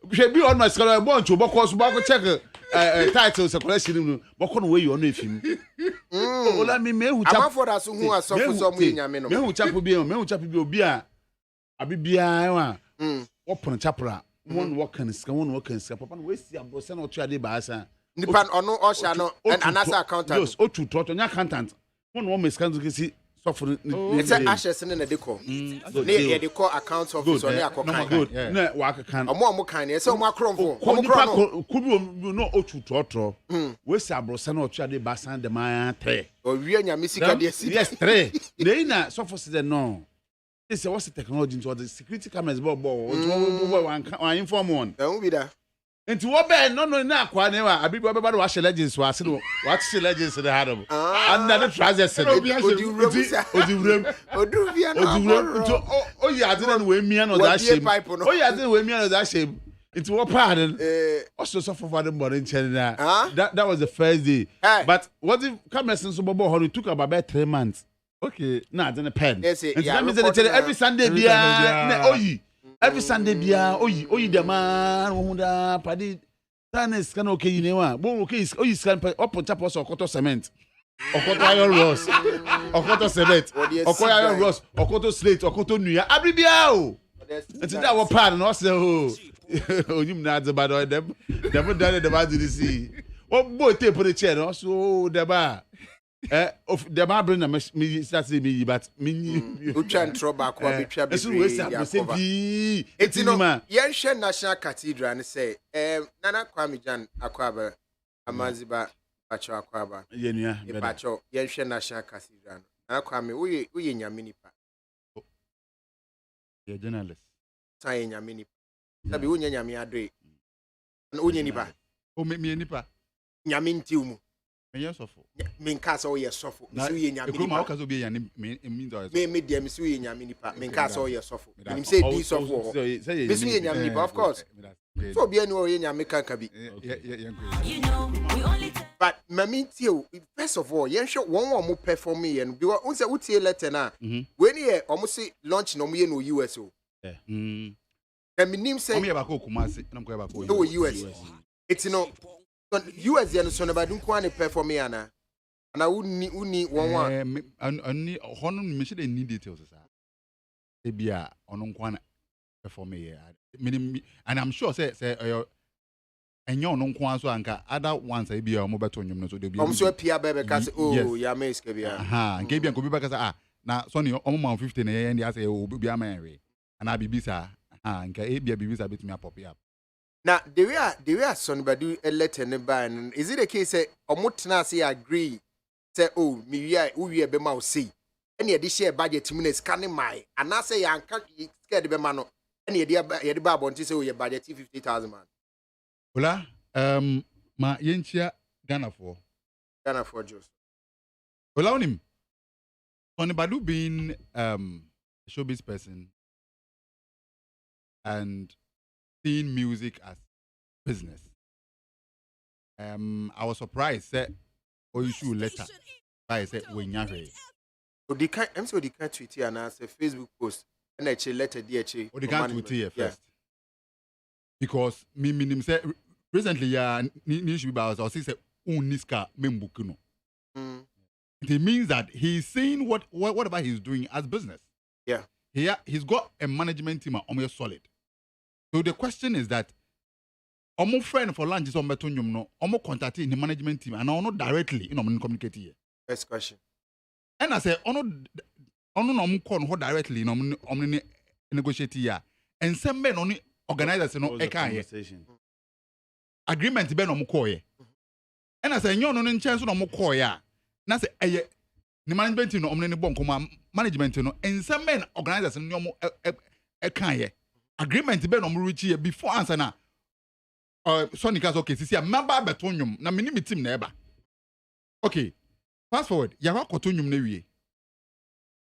[SPEAKER 7] hwe bi on my sika bo ncho boko so boko check title circulation no boko no we you on efim ola mi mehu chap
[SPEAKER 2] am for that so hu asofo so mo nyame no
[SPEAKER 7] mehu chap bi obi a abibia wa opon chapra won work and sika papa no we see abro se na otu ade ba asa
[SPEAKER 2] nipa ono osha no and anasa accountant
[SPEAKER 7] yes otu trot onya accountant one me scan to see suffer
[SPEAKER 2] it's a ashes in the deco near the core account office on your
[SPEAKER 7] good na wa kan
[SPEAKER 2] omo kan e say omo akronfo
[SPEAKER 7] could be no otu trot we see abro se na otu ade ba san de man 3
[SPEAKER 2] o wi anya misika de si
[SPEAKER 7] yes 3 dey na suffer say no this what's the technology into the security cameras bo one inform one
[SPEAKER 2] who be that
[SPEAKER 7] Enti wo be no na akwa ne wa abibi obeba do wa shele legends wa se do wa shele legends de ha do and na trousers se
[SPEAKER 2] odi via
[SPEAKER 7] no o ya de na we mia no da shem o ya de we mia no da shem enti wo pardon also so for the morning chen na that was the first day but what if cameras so bobo ho took about 3 months okay na de pen enti that means they every Sunday bia na oyi every Sunday bia oyi the man wo da padi tanes kan okay you know bo okay oyi scan up tap us okoto cement okoto iron rods okoto cement okoto iron rods okoto slate okoto nua abibia o until that what part no say onyum na ade bad dem done the bad did see o boy tape the chair no so the ba of the man bring me start me but me
[SPEAKER 2] you try trouble akwa betwa be
[SPEAKER 7] it's no
[SPEAKER 2] yen hwe national cathedral ne say nana kwame jan akwaba amaziba pacho akwaba
[SPEAKER 7] yenua
[SPEAKER 2] e pacho yen hwe national cathedral nana kwame uye nyame nipa
[SPEAKER 4] ye journalist
[SPEAKER 2] sai nyame nipa sabi unya nyame adre na unya nipa
[SPEAKER 4] o me nipa
[SPEAKER 2] nyame ntiumu
[SPEAKER 4] yes of
[SPEAKER 2] minka so ye sofo so ye nyame
[SPEAKER 4] nipa ma okazo be yan mean do
[SPEAKER 2] me dem so ye nyame nipa minka so ye sofo nim say di sofo me so ye nyame nipa of course so be any ye nyame kanka bi
[SPEAKER 1] You know, we only
[SPEAKER 2] but mami tio first of all yen hwe won mo perform ye no because unse utie letter na when ye omo say launch no mo ye no US o minim say
[SPEAKER 4] omo ye ba ko Kumasi na mo ye ba ko
[SPEAKER 2] US it's no US and Sonny Badu Kwane perform me, Anna. And I wouldn't need one.
[SPEAKER 4] Only Honor Michelle need details. Ebia on one perform me. And I'm sure say and you're non quan so anka other ones I be a mobile to you so they be
[SPEAKER 2] so Pia baby cast oh ya miss Kebia.
[SPEAKER 4] Aha, and Gabian could be back now Sonny almost 15 and I say oh be a marry and I be bisa and Kabia be a bit me a poppy up.
[SPEAKER 2] Now the way Sonny Badu a letter in the ban. Is it a case say Omutna say agree say oh me we be mouse see any addition budget to minutes scanning my and I say I can't scared the man any idea the Bible until say your budget 50,000 man.
[SPEAKER 4] Ola, ma yenchia Ghana for
[SPEAKER 2] Joseph.
[SPEAKER 4] Ola onim. Sonny Badu being a showbiz person and seeing music as business. I was surprised that you should letter. I said when you're ready.
[SPEAKER 2] So the kind I'm so the kind tweet here and as a Facebook post and actually letter DHA.
[SPEAKER 4] Or the can't tweet here first. Because me say recently ni should be about or say uniska membukuno. It means that he's saying whatever he's doing as business. Yeah. He's got a management team almost solid. So the question is that omo friend for lunch is on betonyum no omo contacting the management team and not directly communicate here.
[SPEAKER 2] First question.
[SPEAKER 4] And I say ono no call no directly no negotiate here. And some men only organizers no e kan here. Agreement be no mo call here. And I say nyo no nchen so no mo call here. Na say the management team no omne ne bon management no and some men organizers no mo e kan here. Agreement be no mo reach here before answer na Sonny Cas okay sisi member betonyum na mini team na eba. Okay. Fast forward, yawa kotonyum na wie.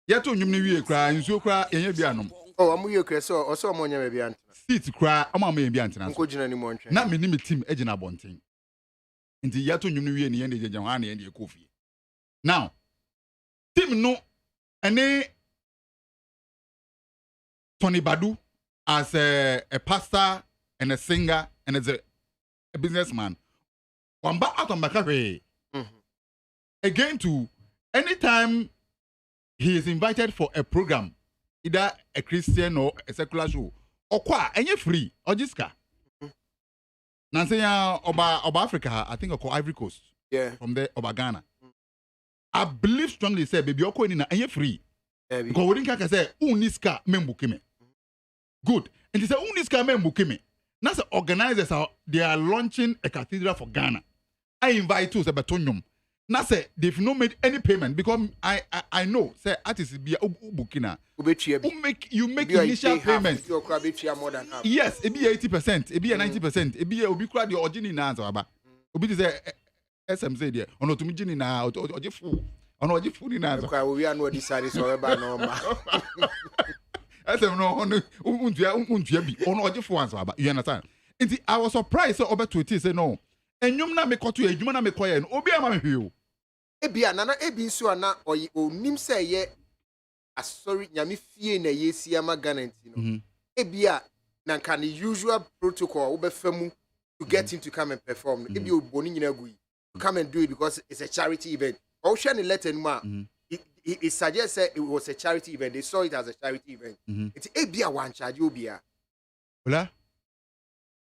[SPEAKER 4] Ya to nyum na wie kra nsuo kra enye bia nom.
[SPEAKER 2] Oh, amu ye kra so mo nya bia antena.
[SPEAKER 4] Seat kra ama ma bia antena.
[SPEAKER 2] Nko gina ni mo ntwe.
[SPEAKER 4] Na mini team ejina bonten. Nti ya to nyum na wie ne ye de jeje wan na ye de kofi. Now, team no ene Sonny Badu as a pastor and a singer and as a businessman. Wamba out on Maccafe. Again, to anytime he is invited for a program, either a Christian or a secular show, or qua, and you're free, or jiska. Nansenya Oba Africa, I think, or Ivory Coast.
[SPEAKER 2] Yeah.
[SPEAKER 4] From there, Oba Ghana. I believe strongly, say, baby, you're going in and you're free. Because we didn't say, uniska membukime. Good. And they say, uniska membukime. Now, the organizers they are launching a cathedral for Ghana. I invite you to Betonium. Now say they've not made any payment because I know say artists be bukina. You make initial payment.
[SPEAKER 2] More than half.
[SPEAKER 4] Yes, it be 80%, it be 90%, it be obi kura the original na answer aba. Obi say SM say there. Ono to me jini na oje fu. Ono oje fu ni na answer.
[SPEAKER 2] Kwa we are no decide so eba no ma.
[SPEAKER 4] SM no ono untua bi. Ono oje fu answer aba. You understand? I was surprised so obe tweet say no. Enyum na me koto edwuma na me koye no obi ama me hwe o.
[SPEAKER 2] Ebia nana ebi nso ana onim say ye asori nyame fie na yesi ama guarantee no. Ebia na kan the usual protocol obefamu to get him to come and perform. Ebi oboni nyina gu to come and do it because it's a charity event. Or share the letter ma it suggests it was a charity event. They saw it as a charity event. It's ebia wan charge obia.
[SPEAKER 4] Ola,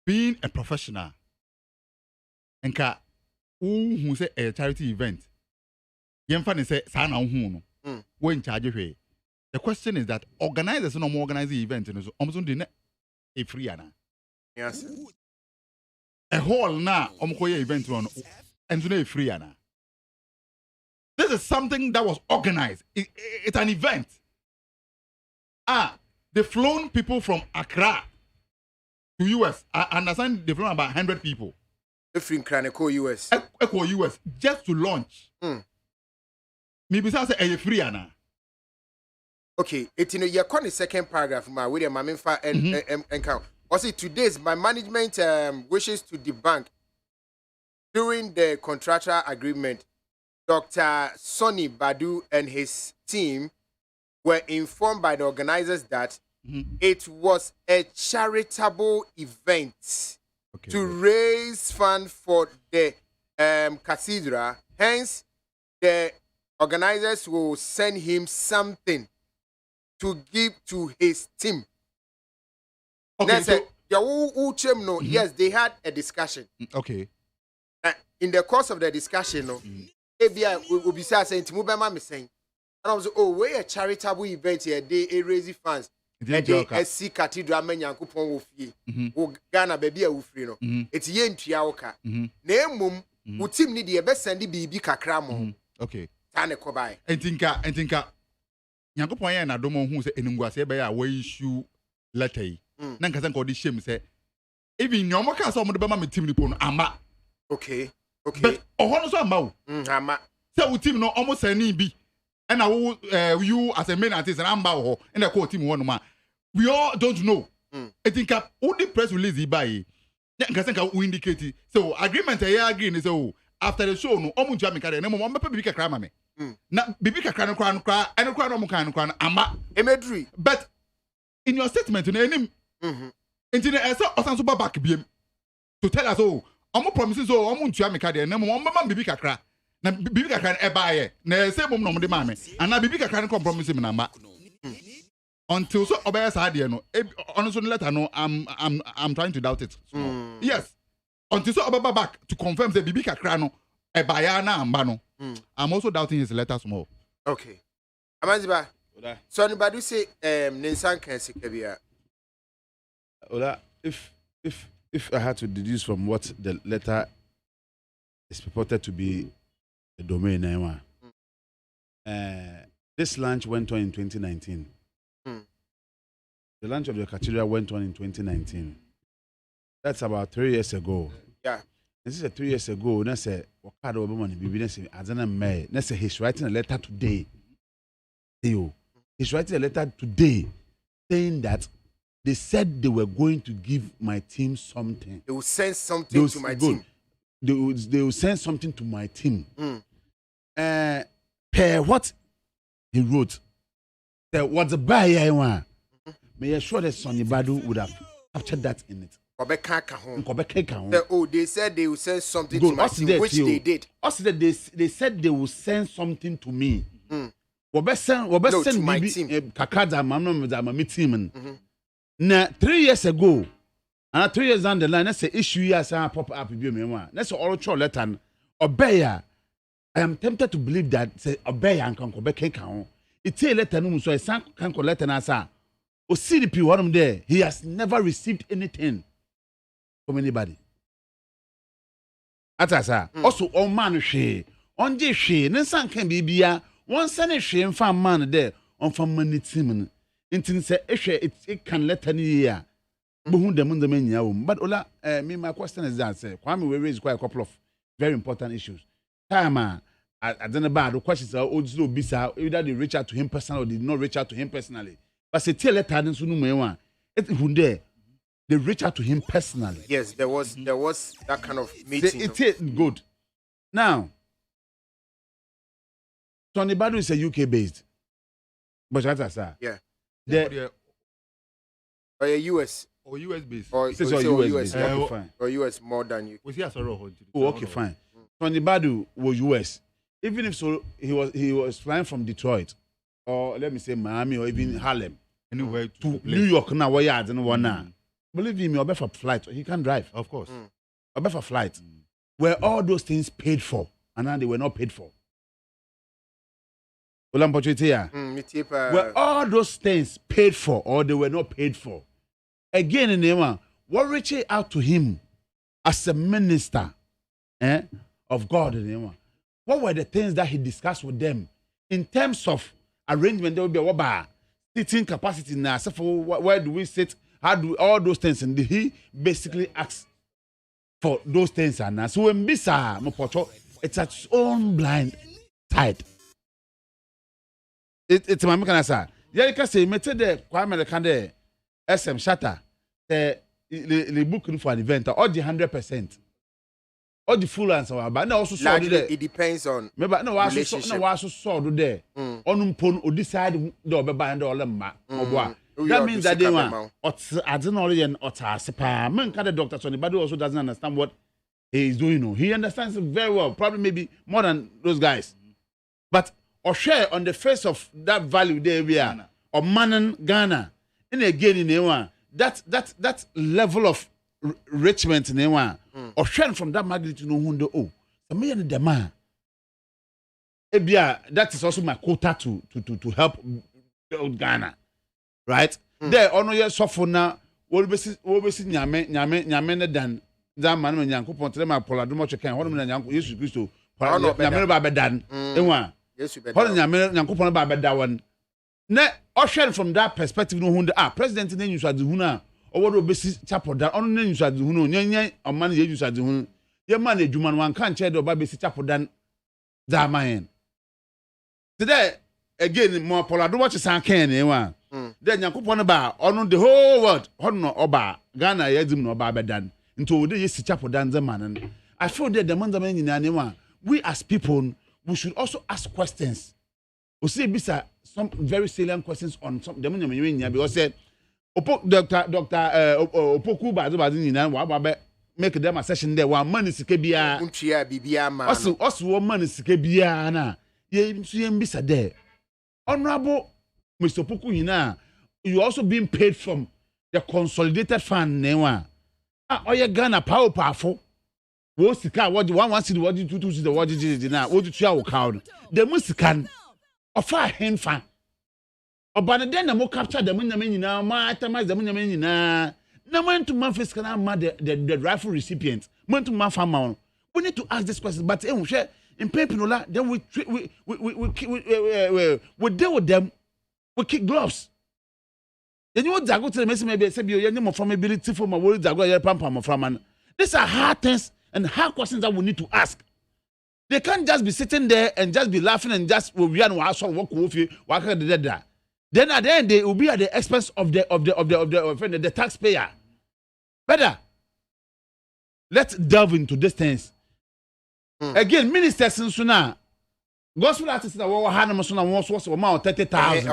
[SPEAKER 4] being a professional enka who say a charity event yemfa say sa na hu no we in charge hwe. The question is that organizers no more organize the event no so omso dey na e free ana.
[SPEAKER 2] Yes.
[SPEAKER 4] A hall na omkoye event no and so na e free ana. This is something that was organized. It's an event. They flown people from Accra to US. I understand they've flown about 100 people.
[SPEAKER 2] From Chronicle US.
[SPEAKER 4] Echo US just to launch. Maybe say free ana.
[SPEAKER 2] Okay, it's in your second paragraph, my William Maminfa and count. Also, today's my management wishes to debunk during the contractual agreement. Dr. Sonny Badu and his team were informed by the organizers that it was a charitable event to raise funds for the cathedral. Hence, the organizers will send him something to give to his team.
[SPEAKER 4] Okay, so
[SPEAKER 2] yes, they had a discussion.
[SPEAKER 4] Okay.
[SPEAKER 2] In the course of the discussion, ABI will be saying to Mubama saying, and I was we're a charitable event here, they raise funds. They SC Cathedral Menya Coupon with ye, who Ghana baby a wufrino. It's yen triaoka. Name would team need the best sandy BB Kakramo.
[SPEAKER 4] Okay.
[SPEAKER 2] Tane Kobai.
[SPEAKER 4] And think, Yankopon and Adomo who say in Ngwase by a way issue letter. Nankasan called the shame say, even your mocas on the Bama team upon Ama.
[SPEAKER 2] Okay.
[SPEAKER 4] But also Mau.
[SPEAKER 2] Ama.
[SPEAKER 4] So team no almost any be. And I will you as a man artist and Ambao and a quote team one man. We all don't know. I think only press release by Nankasan will indicate it. So agreement I agree is after the show no omu Jamaica and no one bibika cramame. Na bibika cry and cry no can ama
[SPEAKER 2] emedri.
[SPEAKER 4] But in your statement to name into the answer or some back beam to tell us omu promises omu Jamaica and no one bibika cry. Na bibika can ebaye na say mum no de mame and na bibika can compromise him na ma until so obey side no honestly letter no I'm trying to doubt it. Yes. Until so Obaba back to confirm the Bibi Kakra no ebayana amba no. I'm also doubting his letters more.
[SPEAKER 2] Okay. Amaziba. So anybody say Ninsan can sekebia.
[SPEAKER 7] Ola, if I had to deduce from what the letter is purported to be the domain name, this launch went on in 2019. The launch of the cathedral went on in 2019. That's about 3 years ago.
[SPEAKER 2] Yeah.
[SPEAKER 7] This is 3 years ago. Let's say, he's writing a letter today. He's writing a letter today saying that they said they were going to give my team something.
[SPEAKER 2] They will send something to my team.
[SPEAKER 7] They will send something to my team. Per what he wrote, what's the buy I want? May I sure that Sonny Badu would have captured that in it.
[SPEAKER 2] They said they will send something to my team, which they did.
[SPEAKER 7] Also, they said they will send something to me.
[SPEAKER 2] To my team.
[SPEAKER 7] Kakada, my team. Now, 3 years ago, and 3 years down the line, that's the issue here. Pop up with you. That's all true. Letter Obeya. I am tempted to believe that say Obeya and can go back. It's a letter, so I can't collect an answer. O CDP, one of there, he has never received anything from anybody. Atasa. Also, all man she, on J she, Nensan can be beer, one son she and farm man there, on farm money team. Intin say, it can let any year. But Ola, my question is that, say, Kwame will raise quite a couple of very important issues. Time, I don't know about the questions are old slow bisa, either they reach out to him personally or did not reach out to him personally. But say, tell it, I didn't know there. They reach out to him personally.
[SPEAKER 2] Yes, there was that kind of meeting.
[SPEAKER 7] It's good. Now, Tony Badu is a UK based. But that's
[SPEAKER 2] yeah. Or a US.
[SPEAKER 4] Or US based.
[SPEAKER 2] Or
[SPEAKER 7] US based.
[SPEAKER 2] Okay,
[SPEAKER 7] Fine.
[SPEAKER 2] Or US more than you.
[SPEAKER 7] Okay, fine. Tony Badu was US. Even if so, he was flying from Detroit, or let me say Miami, or even Harlem,
[SPEAKER 4] anywhere
[SPEAKER 7] to New York. Now, where you are, no one now. Believe me, I'll be for flight. He can drive,
[SPEAKER 4] of course.
[SPEAKER 7] I'll be for flight. Were all those things paid for, and now they were not paid for. Were all those things paid for, or they were not paid for? Again, in the what reaching out to him as a minister, of God in the what were the things that he discussed with them in terms of arrangement? There will be a sitting capacity now. So for where do we sit? How do all those things? And he basically asked for those things. And so when Bisa Mopoto, it's its own blind side. It's my mechanism. Yeah, you can say, "Mete the Kwame Kande SM Shatter the booking for an event or the 100%." All the full answer, but now also saw there.
[SPEAKER 2] It depends on.
[SPEAKER 7] Remember, no, I also saw there. On pon or decide the Beba and all them. That means that they want I don't know man kind of doctor so anybody also doesn't understand what he is doing. He understands it very well, probably maybe more than those guys. But or share on the face of that value there we are or man Ghana. And again in one that level of enrichment in one or share from that magnitude no hundo the million the man. That is also my quota to help build Ghana. Right? There, ono ye sofo na wo besi nyame ne dan za man no nyanko pontre ma polado mo chekan ho no na nyanko Yesu Kristo nyame ba bedan enwa Yesu bedan ho nyame nyanko pon ba bedan ne ocean from that perspective no hunde president ne nyusu ade hunu a owo do besi chapel dan ono ne nyusu ade hunu nyenyen o man ye nyusu ade hunu ye man adwuma no wan kan che de oba besi chapel dan za man today again mo polado mo chesan kan ne wa then Yankopon ba on the whole world hono oba Ghana yadim no oba bedan nto de yesi chapo dan zaman. I feel that the man zaman nyina ne wa we as people we should also ask questions. We see bisa some very salient questions on some dem nyanya because say Dr. Opoku ba nyina wa ba make them a session there one man sika bia untua bibia ma also man sika bia na ye bisa there honorable Mr. Puku Hina, you also being paid from the consolidated fund. Newa. Oye Ghana powerful. What's the car? What do one see the what you two see the what you did now? What do you count? The Musican of a hand fan. Or by then the more capture the money now, my itemize the money now. No man to Memphis can have the rifle recipient. Man to my farm. We need to ask this question, but in Pepinola, then we deal with them. We kick gloves. Then you want to go to the message maybe say you need more from ability for my words that go here pam from man. These are hard things and hard questions that we need to ask. They can't just be sitting there and just be laughing and just we are no walk with you walk the then at the end they will be at the expense of the taxpayer. Better let's delve into these things. Again, ministers sooner. Gospel artists that were hands so now was amount 30,000.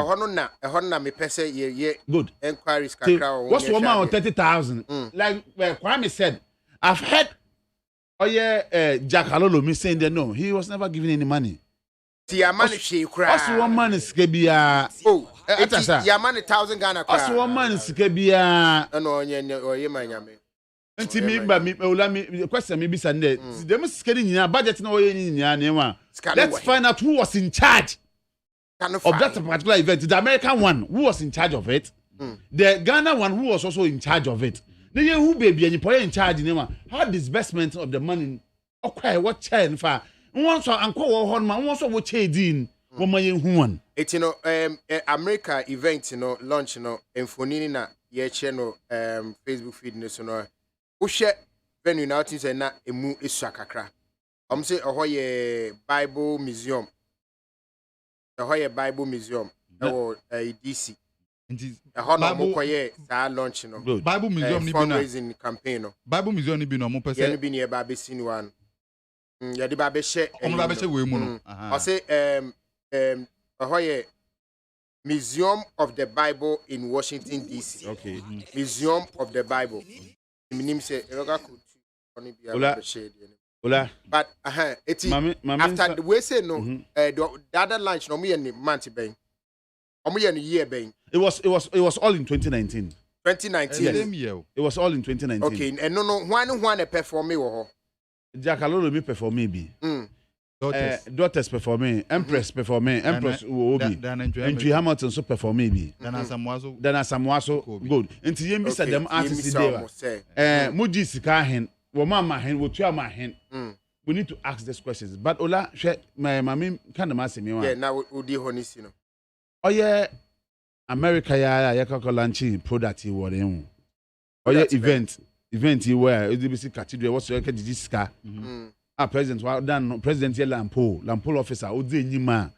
[SPEAKER 2] Na me pese ye
[SPEAKER 7] good
[SPEAKER 2] inquiries kakra.
[SPEAKER 7] What's amount 30,000? Like Kwame said, I've heard Jack Alolo me saying that no, he was never given any money.
[SPEAKER 2] See your money she cry.
[SPEAKER 7] Also one man is kebia.
[SPEAKER 2] Oh, your money 1,000 Ghana cry.
[SPEAKER 7] Also one man is kebia.
[SPEAKER 2] No ye manyame.
[SPEAKER 7] Nti me ola me question me bisa nde dem skedi nyina budget na oye nyina ne wa let's find out who was in charge of that particular event. The American one who was in charge of it, the Ghana one who was also in charge of it. The who baby and you in charge ne wa how disbursement of the money okay what chain fa won so anko wo man won so wo chedin wo mayen hu one
[SPEAKER 2] it America event launch emfonini na ye che Facebook feed ne so no Ushe venue na outing say na emu esu akakra. Say ohoye Bible Museum. Ohoye Bible Museum. Ewo DC.
[SPEAKER 4] Nti
[SPEAKER 2] no mo koye sa launch
[SPEAKER 4] Bible Museum ni bi na
[SPEAKER 2] fundraising campaign no.
[SPEAKER 4] Bible Museum ni bi no mo pese.
[SPEAKER 2] Ye bi ni e ba be sini wan. Ya di ba be she.
[SPEAKER 4] Omo ba be she we mu no.
[SPEAKER 2] I say ohoye Museum of the Bible in Washington DC.
[SPEAKER 7] Okay.
[SPEAKER 2] Museum of the Bible.
[SPEAKER 7] Ola.
[SPEAKER 2] But after the way say no, the other lunch no me and month bang. Year bang.
[SPEAKER 7] It was all in 2019.
[SPEAKER 2] 2019.
[SPEAKER 7] Yes. It was all in 2019.
[SPEAKER 2] Okay, and no one perform me wo.
[SPEAKER 7] Jack Alolo me perform me be. Daughters perform me, Empress perform me, Empress Obi. Entry Hamilton so perform me be.
[SPEAKER 4] Dana Samuaso
[SPEAKER 7] good. Enti yem bisa dem artists there. Muji sika hen, wo mama hen, wo tua ma hen. We need to ask these questions. But Ola, my mami kind of ask me one.
[SPEAKER 2] Yeah, now we di honest,
[SPEAKER 7] Oh yeah, America ya ka launch product he wo den. Oh yeah, event you where UDBC cathedral what's your sika. President wa dan president ye lampo officer odi enyima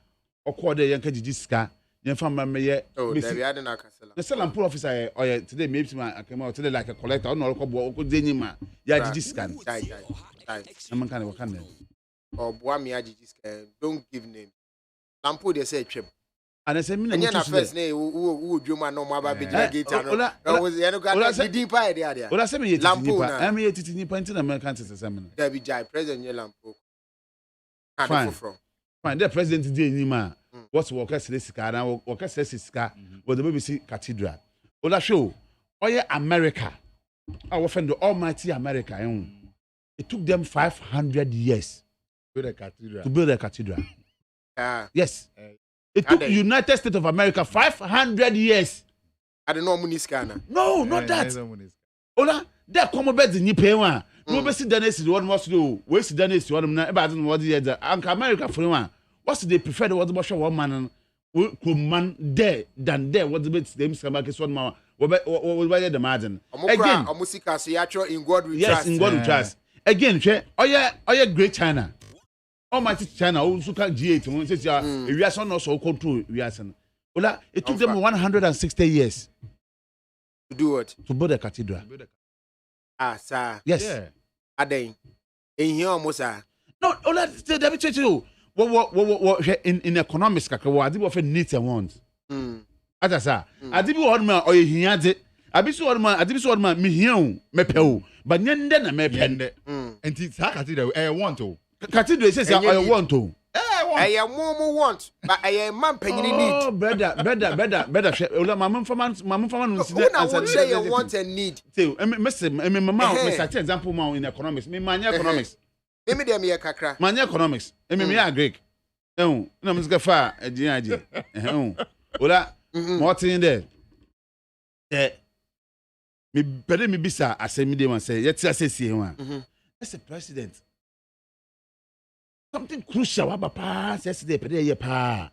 [SPEAKER 7] okode ye nka jijiska ye fam me ye
[SPEAKER 2] there ya na kasela
[SPEAKER 7] the lampo officer today maybe I came out today like a collector no okobo okode enyima ya jijiska am kan we kan
[SPEAKER 2] boa me ya jijiska don't give name lampo they say twem
[SPEAKER 7] And I said, "Me
[SPEAKER 2] na first name who Juma no more about gator no. Was you got the deep idea there.
[SPEAKER 7] Well, I said me Lampo. I'm here to point in American system.
[SPEAKER 2] There be Jai President Lampo.
[SPEAKER 7] Fine, the president today ni ma. What's worker Celestica now? Worker Celestica was the BBC Cathedral. Well, I show. Oh yeah, America. I offend the almighty America. It took them 500 years to build a cathedral. Yes. It took United States of America 500 years.
[SPEAKER 2] I don't know Muniscana.
[SPEAKER 7] No, not that. Ola, there come about the new payment. No, but see, Dennis is what must do. Where's Dennis? What I'm not about what the other. Uncle America for one. What's the preferred what the Basha one man there than there? What the bits them Samaki one man. What the margin? Again,
[SPEAKER 2] a musica, so actual in God we
[SPEAKER 7] trust. Yes, in God we trust. Again, oh yeah, great China. Almighty China, also can G8. When says we are so also control. We are son. Ola, it took them 160 years
[SPEAKER 2] to do what?
[SPEAKER 7] To build a cathedral.
[SPEAKER 2] Sir.
[SPEAKER 7] Yes. Yeah.
[SPEAKER 2] In here almost.
[SPEAKER 7] No, Ola, David Churchill. What in economics? What did we need and want? As I I did what man or he had it. I be so man. I did so man. Me here, me pay. But then I me pay.
[SPEAKER 4] And it's cathedral. I want to.
[SPEAKER 7] Cathedral says I want to.
[SPEAKER 2] I am more want, but I am man paying need.
[SPEAKER 7] Oh, better. Ola, mama for man.
[SPEAKER 2] Who now would say you want and need?
[SPEAKER 7] So, Mister, Mister, example man in economics. Me man economics.
[SPEAKER 2] Me dem ye kakra.
[SPEAKER 7] Man economics. Me Greek. No, me go far. Ola, what in there? Me better me bisa asemi dem and say yet say one. That's the president. Something crucial about pass yesterday per year pa.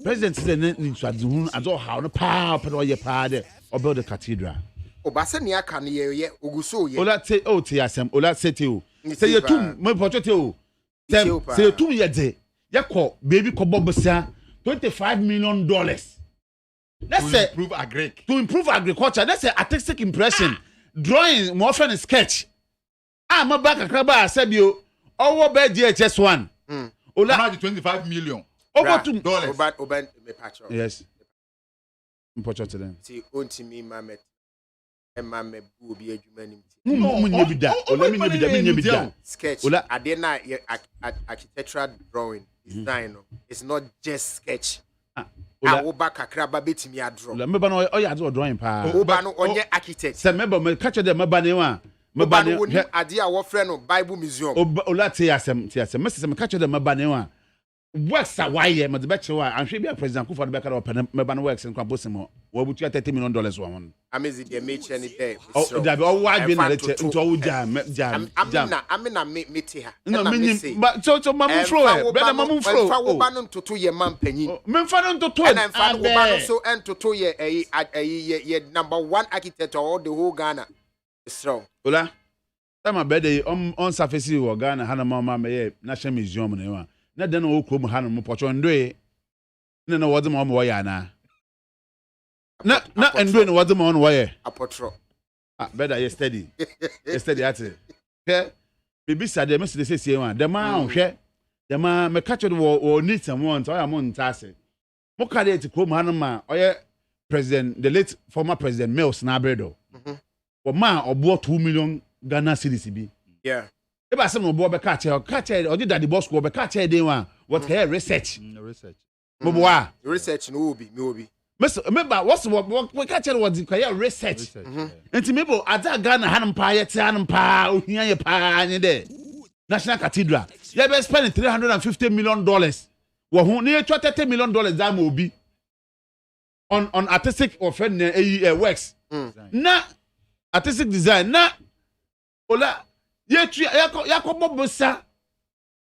[SPEAKER 7] President said in Swadun and all how no power per year pa there about the cathedral.
[SPEAKER 2] Obasania can ye uguso ye.
[SPEAKER 7] Ola say oh tiasem ola say to you. Say you two me portrait you. Say you two ye de. Ya call baby ko bobosa $25 million. Let's say to improve agriculture. That's an artistic impression. Drawing more often sketch. My back a crab said you over by GHS1.
[SPEAKER 4] Ola 25 million.
[SPEAKER 7] Over $2.
[SPEAKER 2] Oban me patch.
[SPEAKER 7] Yes. Important to them.
[SPEAKER 2] See, unti me mamet. And mamet will be a human.
[SPEAKER 7] No,
[SPEAKER 2] sketch. I did not architectural drawing. Design. It's not just sketch. I will back a crab a bit me a draw.
[SPEAKER 7] Remember, oh, yeah, drawing pa.
[SPEAKER 2] Obano on your architect.
[SPEAKER 7] Remember, me catch them, Mabanewa.
[SPEAKER 2] Mabane idea our friend of Bible Museum.
[SPEAKER 7] Ola tiasem. Mr. Catch them, Mabanewa. Works are why I'm the better why I'm sure be a president who for the back of Maban works in Kwabosimo. What would you $30 million one?
[SPEAKER 2] Amazing, they made any day.
[SPEAKER 7] Oh, that all why be into jam.
[SPEAKER 2] I'm in a meet here.
[SPEAKER 7] No, but so Mamu flow, better Mamu flow.
[SPEAKER 2] Banon to 2 year man penny.
[SPEAKER 7] Memfanon to 2 and I'm
[SPEAKER 2] found so and to 2 year a number 1 architect or the whole Ghana. So,
[SPEAKER 7] Ola, I'm a better on surface or Ghana, Hannah Mama May, National Museum. Na den o krom ha no pocho ndoe ne na wode mo wo ya na ndoe ne wode mo no wo ye
[SPEAKER 2] apotro
[SPEAKER 7] better yesterday ate ke bibi sade me se se wan de ma hwe de ma me catch wo need someone so ya mo ntase mo ka de ti krom ha no ma oye president the late former president Mills na Abredo wo ma obo 2 million Ghana cedis bi
[SPEAKER 2] yeah.
[SPEAKER 7] If I say no boy be catch or did that the boss go be catch dey one what care research. Boboa
[SPEAKER 2] research no be me obi.
[SPEAKER 7] Remember what's what we catch what the care research. Enti mebo ada Ghana hanum pa ye te hanum pa ohia ye pa ni there. National Cathedral. They be spending $350 million. Wo ho ne $30 million that mo obi on artistic or friend works. Na artistic design na ola Yakobosa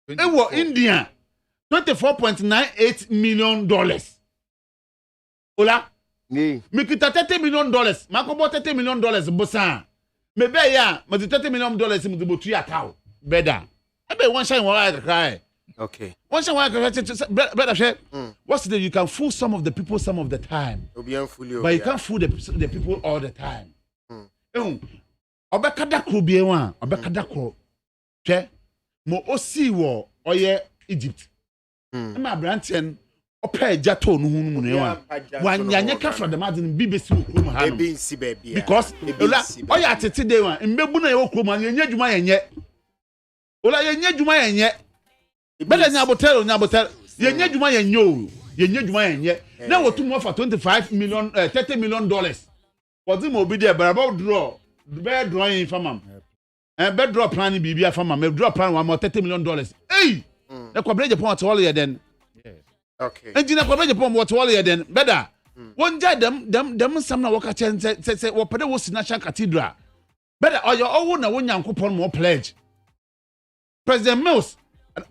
[SPEAKER 7] ewo India $24.98 million. Ola
[SPEAKER 2] me
[SPEAKER 7] kita $30 million makobo $30 million bosa me be ya me $30 million me do tu yakao better ebe one shine one cry.
[SPEAKER 2] Okay,
[SPEAKER 7] one shine one better what's the you can fool some of the people some of the time
[SPEAKER 2] but
[SPEAKER 7] you can't fool the people all the time. Obekada kro bie wan obekada kro hwe mo osi wo oye Egypt ma brantien ope jato no hunu ne wa wanyanye ka fra the madin BBC okrom ha no because ola oya tete dey wan mbebu na ye okrom an yenye dwuma yenye ola yenye dwuma yenye bele nya botel yenye dwuma yenye o yenye dwuma yenye na wotum offer 25 million 30 million dollars wodi mo obi dey about draw be drawing farm be draw plan bibia farm me draw plan 30 million dollars hey na kwabreje pon atwole ye den
[SPEAKER 2] okay
[SPEAKER 7] engineer kwabreje pon atwole ye den better wonja dem sam na woka chen se wo pede wo National Cathedral better oyo owo na wonyankopon mo pledge President Mills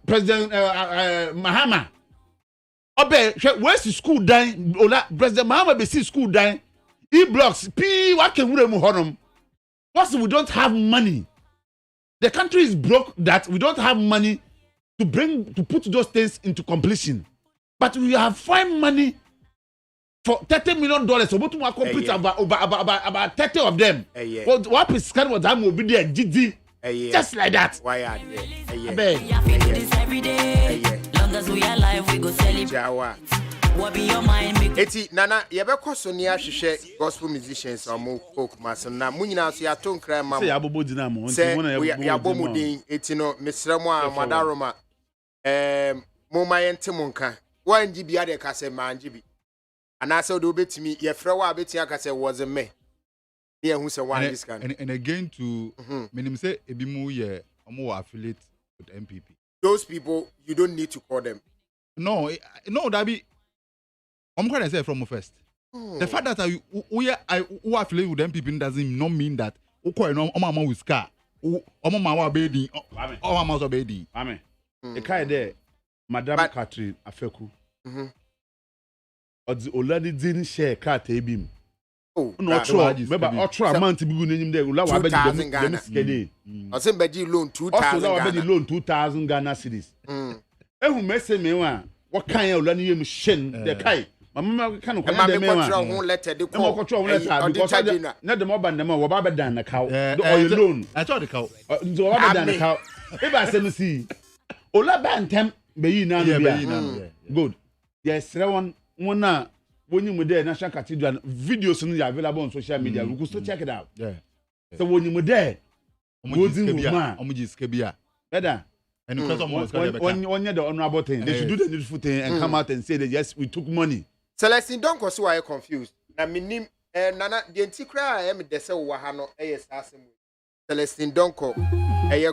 [SPEAKER 7] President Mahama obe where's school dan ola President Mahama be see school dan e-blocks p wa ke wure mu honom what we don't have money. The country is broke that we don't have money to put those things into completion. But we have find money for $30 million. So what to complete about 30 of them. What is kind of that will be there just like that.
[SPEAKER 2] Why are they?
[SPEAKER 1] Every day. Long as we are alive, we go celebrate. What be your mind?
[SPEAKER 2] Eti nana yebekọ so ni ahwehwe gospel musicians omo folk maso na munyina so ya to nkra ma
[SPEAKER 7] say abobo dina mo
[SPEAKER 2] nti mo na yabomo din eti no mesremo a madaroma mo mayente mo nka wanji bia de kase manji bi ana se do betimi ye frɛ wa beti aka se was me ne hu se one this can
[SPEAKER 4] and again to menim say ebi mu ye omo affiliate with MPP.
[SPEAKER 2] Those people you don't need to call them.
[SPEAKER 4] No that be I'm going to say from first. The fact that we affiliate with them people doesn't not mean that Omama with car. Omama baby. Omama baby.
[SPEAKER 7] Amen. The guy there, Madame Catherine Afeku. Odi oladi din share car tebim.
[SPEAKER 2] Oh,
[SPEAKER 7] no tro. Remember, tro amount be good name there. Ula wa be dem skede.
[SPEAKER 2] I say be loan 2,000.
[SPEAKER 7] Also, ula be loan 2,000 Ghana cedis. Ehu mese me wa. What kind of lani yem shen the kai. Mama kan ko dem me wa.
[SPEAKER 2] Letter de call.
[SPEAKER 7] Because na dem oba dem wo ba be dan na cow. The loan.
[SPEAKER 4] I thought the cow.
[SPEAKER 7] Nzo wa be dan na cow. E ba se si. Ola ba ntem be yi na no. Good. Yes, one na woni mu there National Cathedral videos no are available on social media. We could still check it out.
[SPEAKER 4] Yeah.
[SPEAKER 7] So woni mu there.
[SPEAKER 4] Omuji skebia.
[SPEAKER 7] Better.
[SPEAKER 4] And because
[SPEAKER 7] when you're the honorable thing, they should do the needful thing and come out and say that yes, we took money.
[SPEAKER 2] Celestine Donko, so I confused. Na minim nana the antikra am de se wa ha no asem. Celestine Donko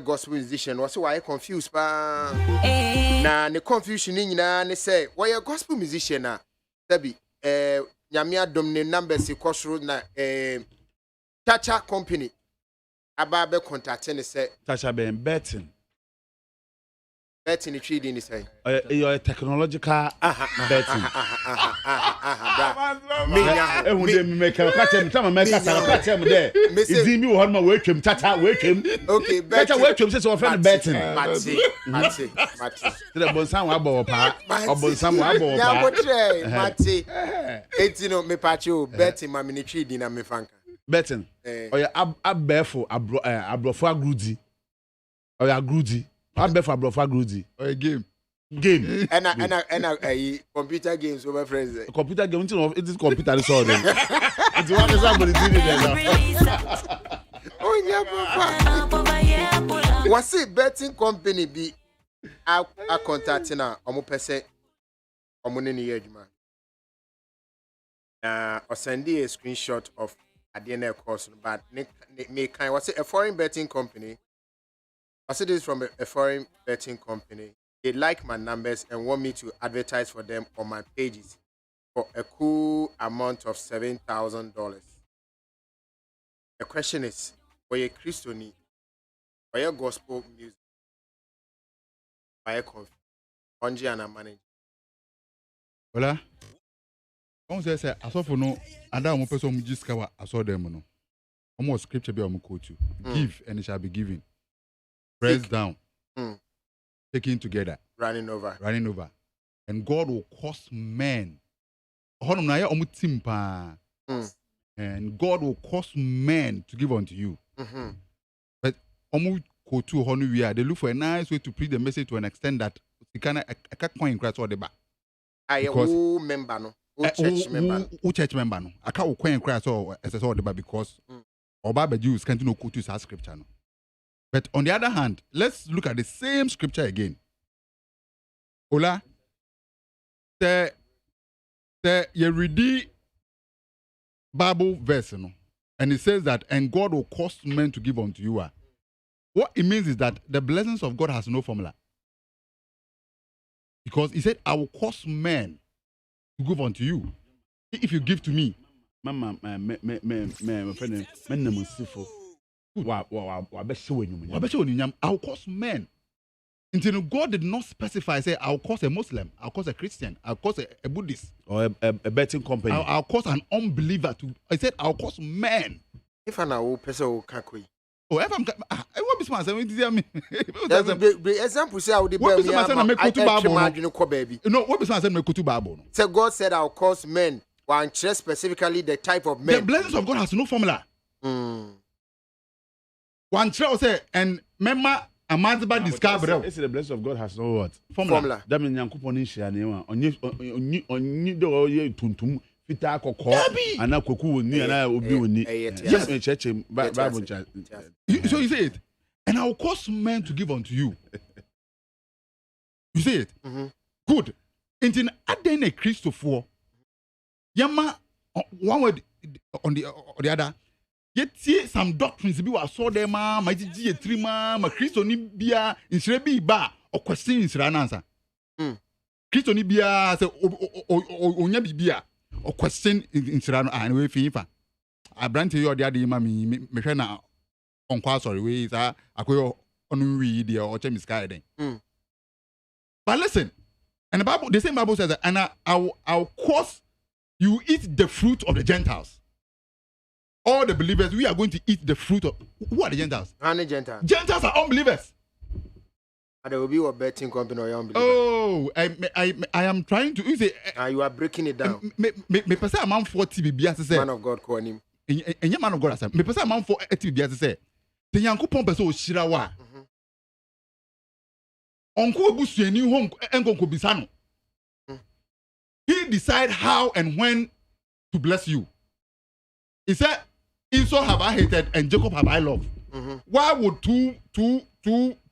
[SPEAKER 2] gospel musician was why I confused pa. Na ne confusion ni nyina ne say why gospel musician na tabi nyame adom ne numbers ikosoro na Chacha company aba be contact ne say
[SPEAKER 7] Chacha ben betting
[SPEAKER 2] betting trading is say
[SPEAKER 7] your technological betting
[SPEAKER 2] me
[SPEAKER 7] make time make time there is me wo ma we twem Chacha we twem
[SPEAKER 2] okay
[SPEAKER 7] Chacha we twem say so friend betting
[SPEAKER 2] mate
[SPEAKER 7] the bonsan wa bo pa obonsan wa bo pa
[SPEAKER 2] ya go try mate etino me pacho betting ma me trading na me fanka
[SPEAKER 7] betting oya abefo abrofo agrudi oya agrudi abefo abrofo agrudi
[SPEAKER 4] oya game
[SPEAKER 2] and computer games over friends
[SPEAKER 7] computer game it is computer so then it's one is somebody doing it
[SPEAKER 2] oh yeah papa was it betting company be a contacting na omo pese omo ne ne adwuma or send a screenshot of Adena course, but me kind was it a foreign betting company? I said this from a foreign betting company. They like my numbers and want me to advertise for them on my pages for a cool amount of $7,000. The question is, for your Christian, for your gospel music, for your coffee, Onji and a manager.
[SPEAKER 4] Hola. On say asofo no ada mo person mo giskawa aso dem no. Omo scripture be omo quote you. Give and it shall be given. Press down. Taking together.
[SPEAKER 2] Running over.
[SPEAKER 4] And God will cause men. Honum na ya omo team pa. And God will cause men to give unto you. But omo quote you honu we are they look for a nice way to preach the message to an extent that you can a coin crash or the back.
[SPEAKER 2] Who member no? Who church member?
[SPEAKER 4] Who church member no? I can't go and cry so as I saw the because Oba Jews can't no quote to scripture no. But on the other hand, let's look at the same scripture again. Ola, the you read the Bible verse no, and it says that and God will cause men to give unto you. What it means is that the blessings of God has no formula. Because he said, I will cause men to give unto you if you give to me.
[SPEAKER 7] Mama, I'll
[SPEAKER 4] cause men. Until God did not specify, say, I'll cause a Muslim, I'll cause a Christian, I'll cause a Buddhist,
[SPEAKER 7] or a betting company.
[SPEAKER 4] I'll cause an unbeliever to. I said, I'll cause men.
[SPEAKER 2] If an old person can't.
[SPEAKER 4] Oh, if I'm, I won't be smart.
[SPEAKER 2] The example say I would be baby.
[SPEAKER 4] No, what be smart? Say Bible.
[SPEAKER 2] So God said, "I'll cause men." One choose specifically the type of men.
[SPEAKER 4] The blessings of God has no formula. One choose say and member Amadiba discover.
[SPEAKER 7] It's the blessing of God has no what
[SPEAKER 2] formula.
[SPEAKER 7] That means Yankupon in Shania on do ye tuntum. Fita koko ana koku ni ana obi oni yes church Bible church.
[SPEAKER 4] So you say it, and I will cause men to give unto you. You say it. Good. Until aden a Christopher yama one word on the other. Yet see some doctrines be wa saw them ma ji e three ma Christo ni bia insire bi ba or question insire answer. Christo ni bia say onya bibia or question in Sirano and we FIFA. I brand you the other mammy, Mechana on sorry, we are a queer on we the or James Sky. But listen, and the Bible, the same Bible says that, and I'll cause you eat the fruit of the Gentiles. All the believers, we are going to eat the fruit of who are the Gentiles?
[SPEAKER 2] Gentiles.
[SPEAKER 4] Gentiles are unbelievers.
[SPEAKER 2] There will be a betting company or unbelievers.
[SPEAKER 4] Oh, I am trying to say.
[SPEAKER 2] You are breaking it down.
[SPEAKER 4] Me person amount 40 BBS say.
[SPEAKER 2] Man of God call him.
[SPEAKER 4] And man of God say. Me person amount 40 BBS say. The Yankopon person oshira wa. Onko ebusuani home enkonko bisano. He decide how and when to bless you. He said, Esau have I hated and Jacob have I loved. Why would two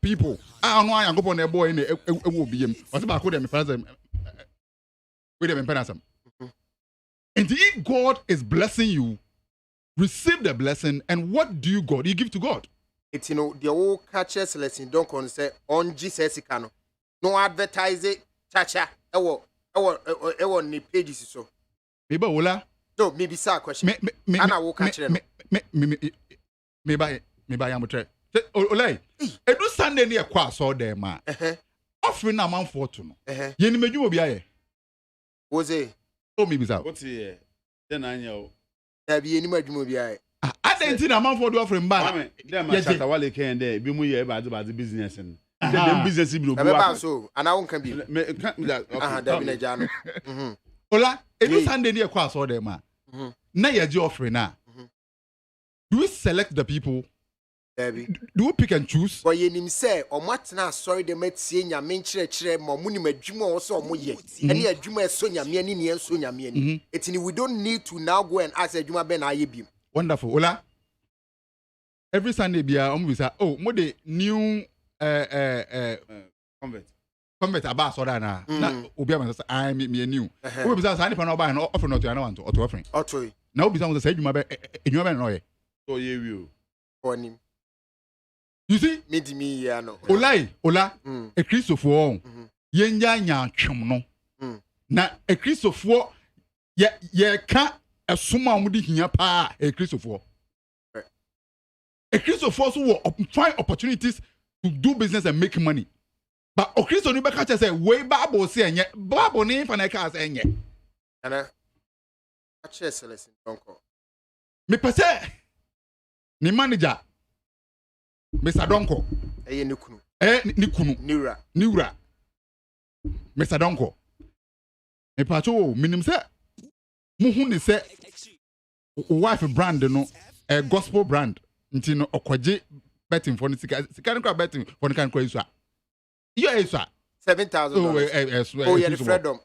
[SPEAKER 4] people? I don't know. I go on a boy in the will be him. What's about them? With them in Penasam. And if God is blessing you, receive the blessing. And what do you God? You give to God.
[SPEAKER 2] It's the old catchers lesson. Don't concern on Jesus. No advertise it. Chacha. Ewo ni pages so.
[SPEAKER 4] Maybe Ola.
[SPEAKER 2] No, maybe sa question. Ana will catch them.
[SPEAKER 4] Maybe I am a try. Olay, edu Sunday near kwa so there ma. Offering a man for to no. Yeni meju obi aye.
[SPEAKER 2] Was it?
[SPEAKER 4] Oh me bisa.
[SPEAKER 7] What's here? Then I know.
[SPEAKER 2] There be any meju obi aye.
[SPEAKER 4] I didn't a man for the offering ba.
[SPEAKER 7] There ma chata wale can there be mu ye ba the business and them business be no.
[SPEAKER 2] So and I won't can be. There be na jano.
[SPEAKER 4] Ola, edu Sunday near kwa so there ma. Na ye je offering na. Do we select the people? Do we pick and choose?
[SPEAKER 2] But you say, or what now? Sorry, the met seeing your main chire, Momuni, Majuma, also Moye, and here Juma Sonia, Miani, and Sonia Miani. It's we don't need to now go and ask Juma Ben Ayibim.
[SPEAKER 4] Wonderful. Ola. Every Sunday, be always oh, more the new convert about Sodana. Now, Obiama says, I meet me a new. Who is signing for no buy and offer not to anyone to offering.
[SPEAKER 2] Otto.
[SPEAKER 4] Now, be someone to say, you may be in your man.
[SPEAKER 7] So you
[SPEAKER 2] on him.
[SPEAKER 4] You see?
[SPEAKER 2] Me, no.
[SPEAKER 4] Ola, a Christopher, Yenya Chumno. Na a Christopher, ye can't a summa would here pa a Christopher. A Christopher who will find opportunities to do business and make money. But a Christopher Rebecca say, way Babo saying yet, Babo name for a car saying yet.
[SPEAKER 2] And I chess lesson, don't call.
[SPEAKER 4] Me pase. Ni manager Mr. Donko Nikunu Niura Mr. Donko me pacho minim se muhu ni se wife brand no gospel brand nti no okwaje betting for sika no betting for kan kwa isu a yo isu a
[SPEAKER 2] 7,000
[SPEAKER 4] oh
[SPEAKER 2] yeah the freedom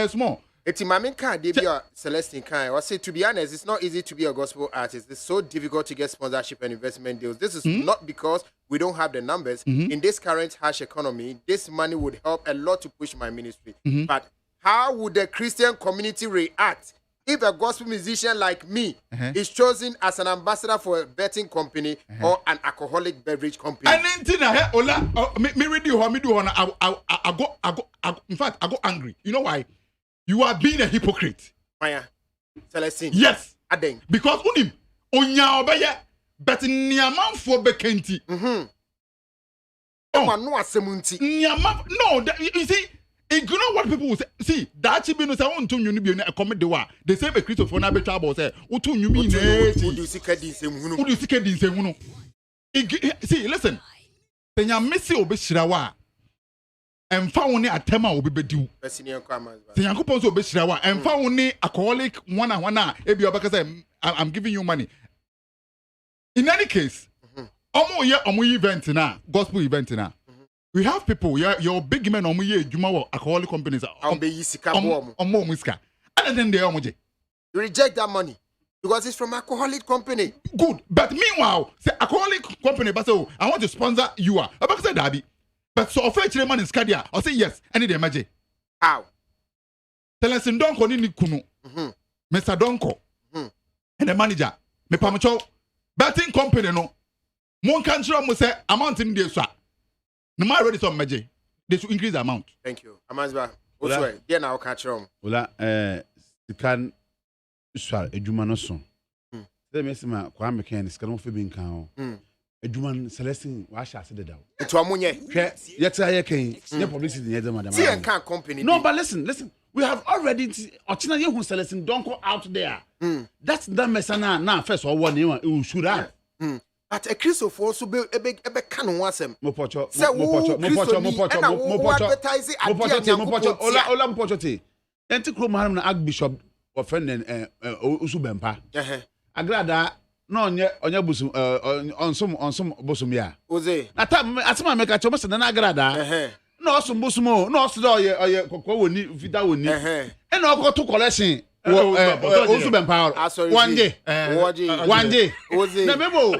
[SPEAKER 4] Small.
[SPEAKER 2] It's Mamin Khan, Debia Celestine Khan. I say, to be honest, it's not easy to be a gospel artist. It's so difficult to get sponsorship and investment deals. This is not because we don't have the numbers. In this current harsh economy, this money would help a lot to push my ministry. But how would the Christian community react if a gospel musician like me is chosen as an ambassador for a betting company or an alcoholic beverage company?
[SPEAKER 4] And then, Ola, me read you, I go angry. You know why? You are being a hypocrite.
[SPEAKER 2] Maya, Celestine.
[SPEAKER 4] Yes.
[SPEAKER 2] Adeng.
[SPEAKER 4] Because unim onya obeye but niaman for bekenti.
[SPEAKER 2] Oh, no asemunti.
[SPEAKER 4] Niaman no, you see, ignore what people will say. See, that chibi no say unto you be a commit the wa. They say a Christopher na be trouble say unto you be
[SPEAKER 2] na. Udu sika di nsehunu.
[SPEAKER 4] Udu sika di nsehunu. See, listen. Tenya mesi obeshira wa. Emfa woni atema obi bediu.
[SPEAKER 2] Senior commas.
[SPEAKER 4] The Yankopon so beshira wa. Emfa woni alcoholic one ebi obaka say I'm giving you money. In any case, omo event na, gospel event na. We have people, your big men omo ye adwuma wo alcoholic companies. Omo muska. And then they omoje.
[SPEAKER 2] You reject that money because it's from alcoholic company.
[SPEAKER 4] Good. But meanwhile, say alcoholic company but so I want to sponsor you. Obaka say dabi. But so offer chile man in Scadia, I'll say yes, any day magic.
[SPEAKER 2] How?
[SPEAKER 4] Tell us in Donko ni kunu. Mr. Donko. And the manager. Me pamacho. Betting company no. Mon country mo say amount in the swa. No matter ready some magic. They should increase the amount.
[SPEAKER 2] Thank you. Amazba. Also, there now catch room.
[SPEAKER 7] Ola you can swal edwuma no so. Let me see my kwa mechanic scan for being kan. Edwuman Celestine wa sha se dedaw.
[SPEAKER 2] Eto amunye.
[SPEAKER 7] Hwe yeta ye kan. Ye publicity ye dem madam.
[SPEAKER 2] See and can company.
[SPEAKER 7] No, but listen. We have already Ochina ye hu Celestine Donko out there. That's that mesana na first or one you should have.
[SPEAKER 2] But a Christopher also be can wasem.
[SPEAKER 7] Mopocho. Ola Mopocho. Enti kro maram na Archbishop of friend Usu Bempa. Agrada no onye busum onsom busum ya.
[SPEAKER 2] Oze.
[SPEAKER 7] Atama make a choma se na agrada. No osum busum no osu oye kokko woni fita woni. E na okoto collection. Usu Bempa. One day. Oze. Na memo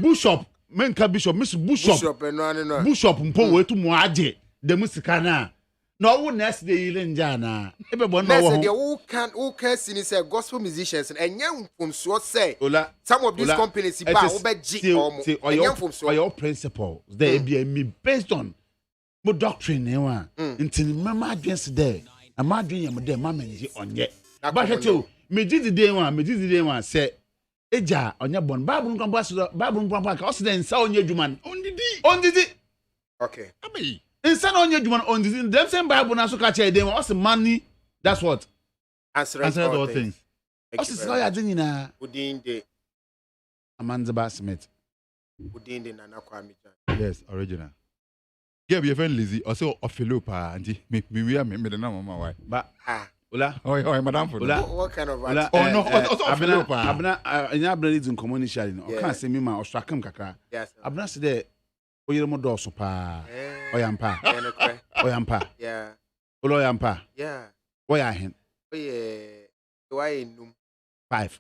[SPEAKER 7] Bishop menka Bishop Miss Bishop
[SPEAKER 2] no.
[SPEAKER 7] Bishop mpo wetu mu age de musika na. No, who next day you na. Everyone know
[SPEAKER 2] who can sing say gospel musicians and young from so say. Some of these
[SPEAKER 7] Ola,
[SPEAKER 2] companies or
[SPEAKER 7] your principles they be me based on my doctrine until remember against there. I'm not doing them there manage on yet. But you me did the day one say eja on your bone Bible ka o se den sa onye dwuman on didi.
[SPEAKER 2] Okay.
[SPEAKER 7] Abi instead on your dwuman on didi them same Bible na so ka che dem o se money that's what
[SPEAKER 2] answer
[SPEAKER 4] all things.
[SPEAKER 7] O se so ya din na
[SPEAKER 2] Udin de
[SPEAKER 7] Amanzaba Smith.
[SPEAKER 2] Udin de Nana Kwame.
[SPEAKER 4] Yes, original. Yeah, be friend Lizzie or so of Philippa and me the mama why. But Ola. Oh, madam for
[SPEAKER 2] what kind of Ola?
[SPEAKER 4] Oh no,
[SPEAKER 7] Abna anya in community no. Kan se me ma osrakam kakra.
[SPEAKER 2] Yes.
[SPEAKER 7] Abna se de oyere mo do so pa. Oyampa. Oyampa.
[SPEAKER 2] Yeah.
[SPEAKER 7] Ola oyampa.
[SPEAKER 2] Yeah.
[SPEAKER 7] Oya hen.
[SPEAKER 2] Oye. Why enum?
[SPEAKER 7] 5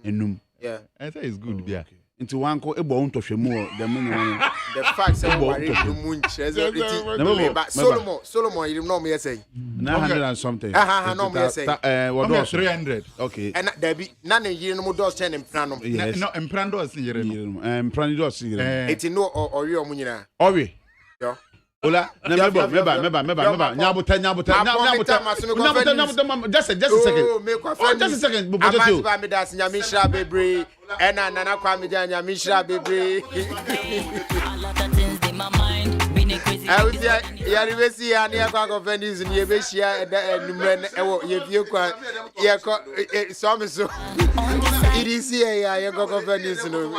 [SPEAKER 7] enum.
[SPEAKER 2] Yeah.
[SPEAKER 4] I say it's good be.
[SPEAKER 7] Into one ko ebo untohwemu the money.
[SPEAKER 2] The fact say worry enum nche Solomon you know me say
[SPEAKER 7] 900 and something.
[SPEAKER 2] No me say
[SPEAKER 7] what was
[SPEAKER 4] 300.
[SPEAKER 7] Okay.
[SPEAKER 2] And there be none you no do chen empran no.
[SPEAKER 4] No empran do sin yere no.
[SPEAKER 7] Empran do sin yere.
[SPEAKER 2] Eti no ori omu nyina.
[SPEAKER 7] Ori.
[SPEAKER 2] Yo.
[SPEAKER 7] Ola, meba. Nyabuta. Just a second. Just a second.
[SPEAKER 2] Amazba me das nyamishra bebre. Ena nana kwa me ja nyamishra bebre. I was ya rivesi ya ni akwa go venis ni ebehia numre ewo ye fie kwa ye ko so me so. It is here ya go venis no.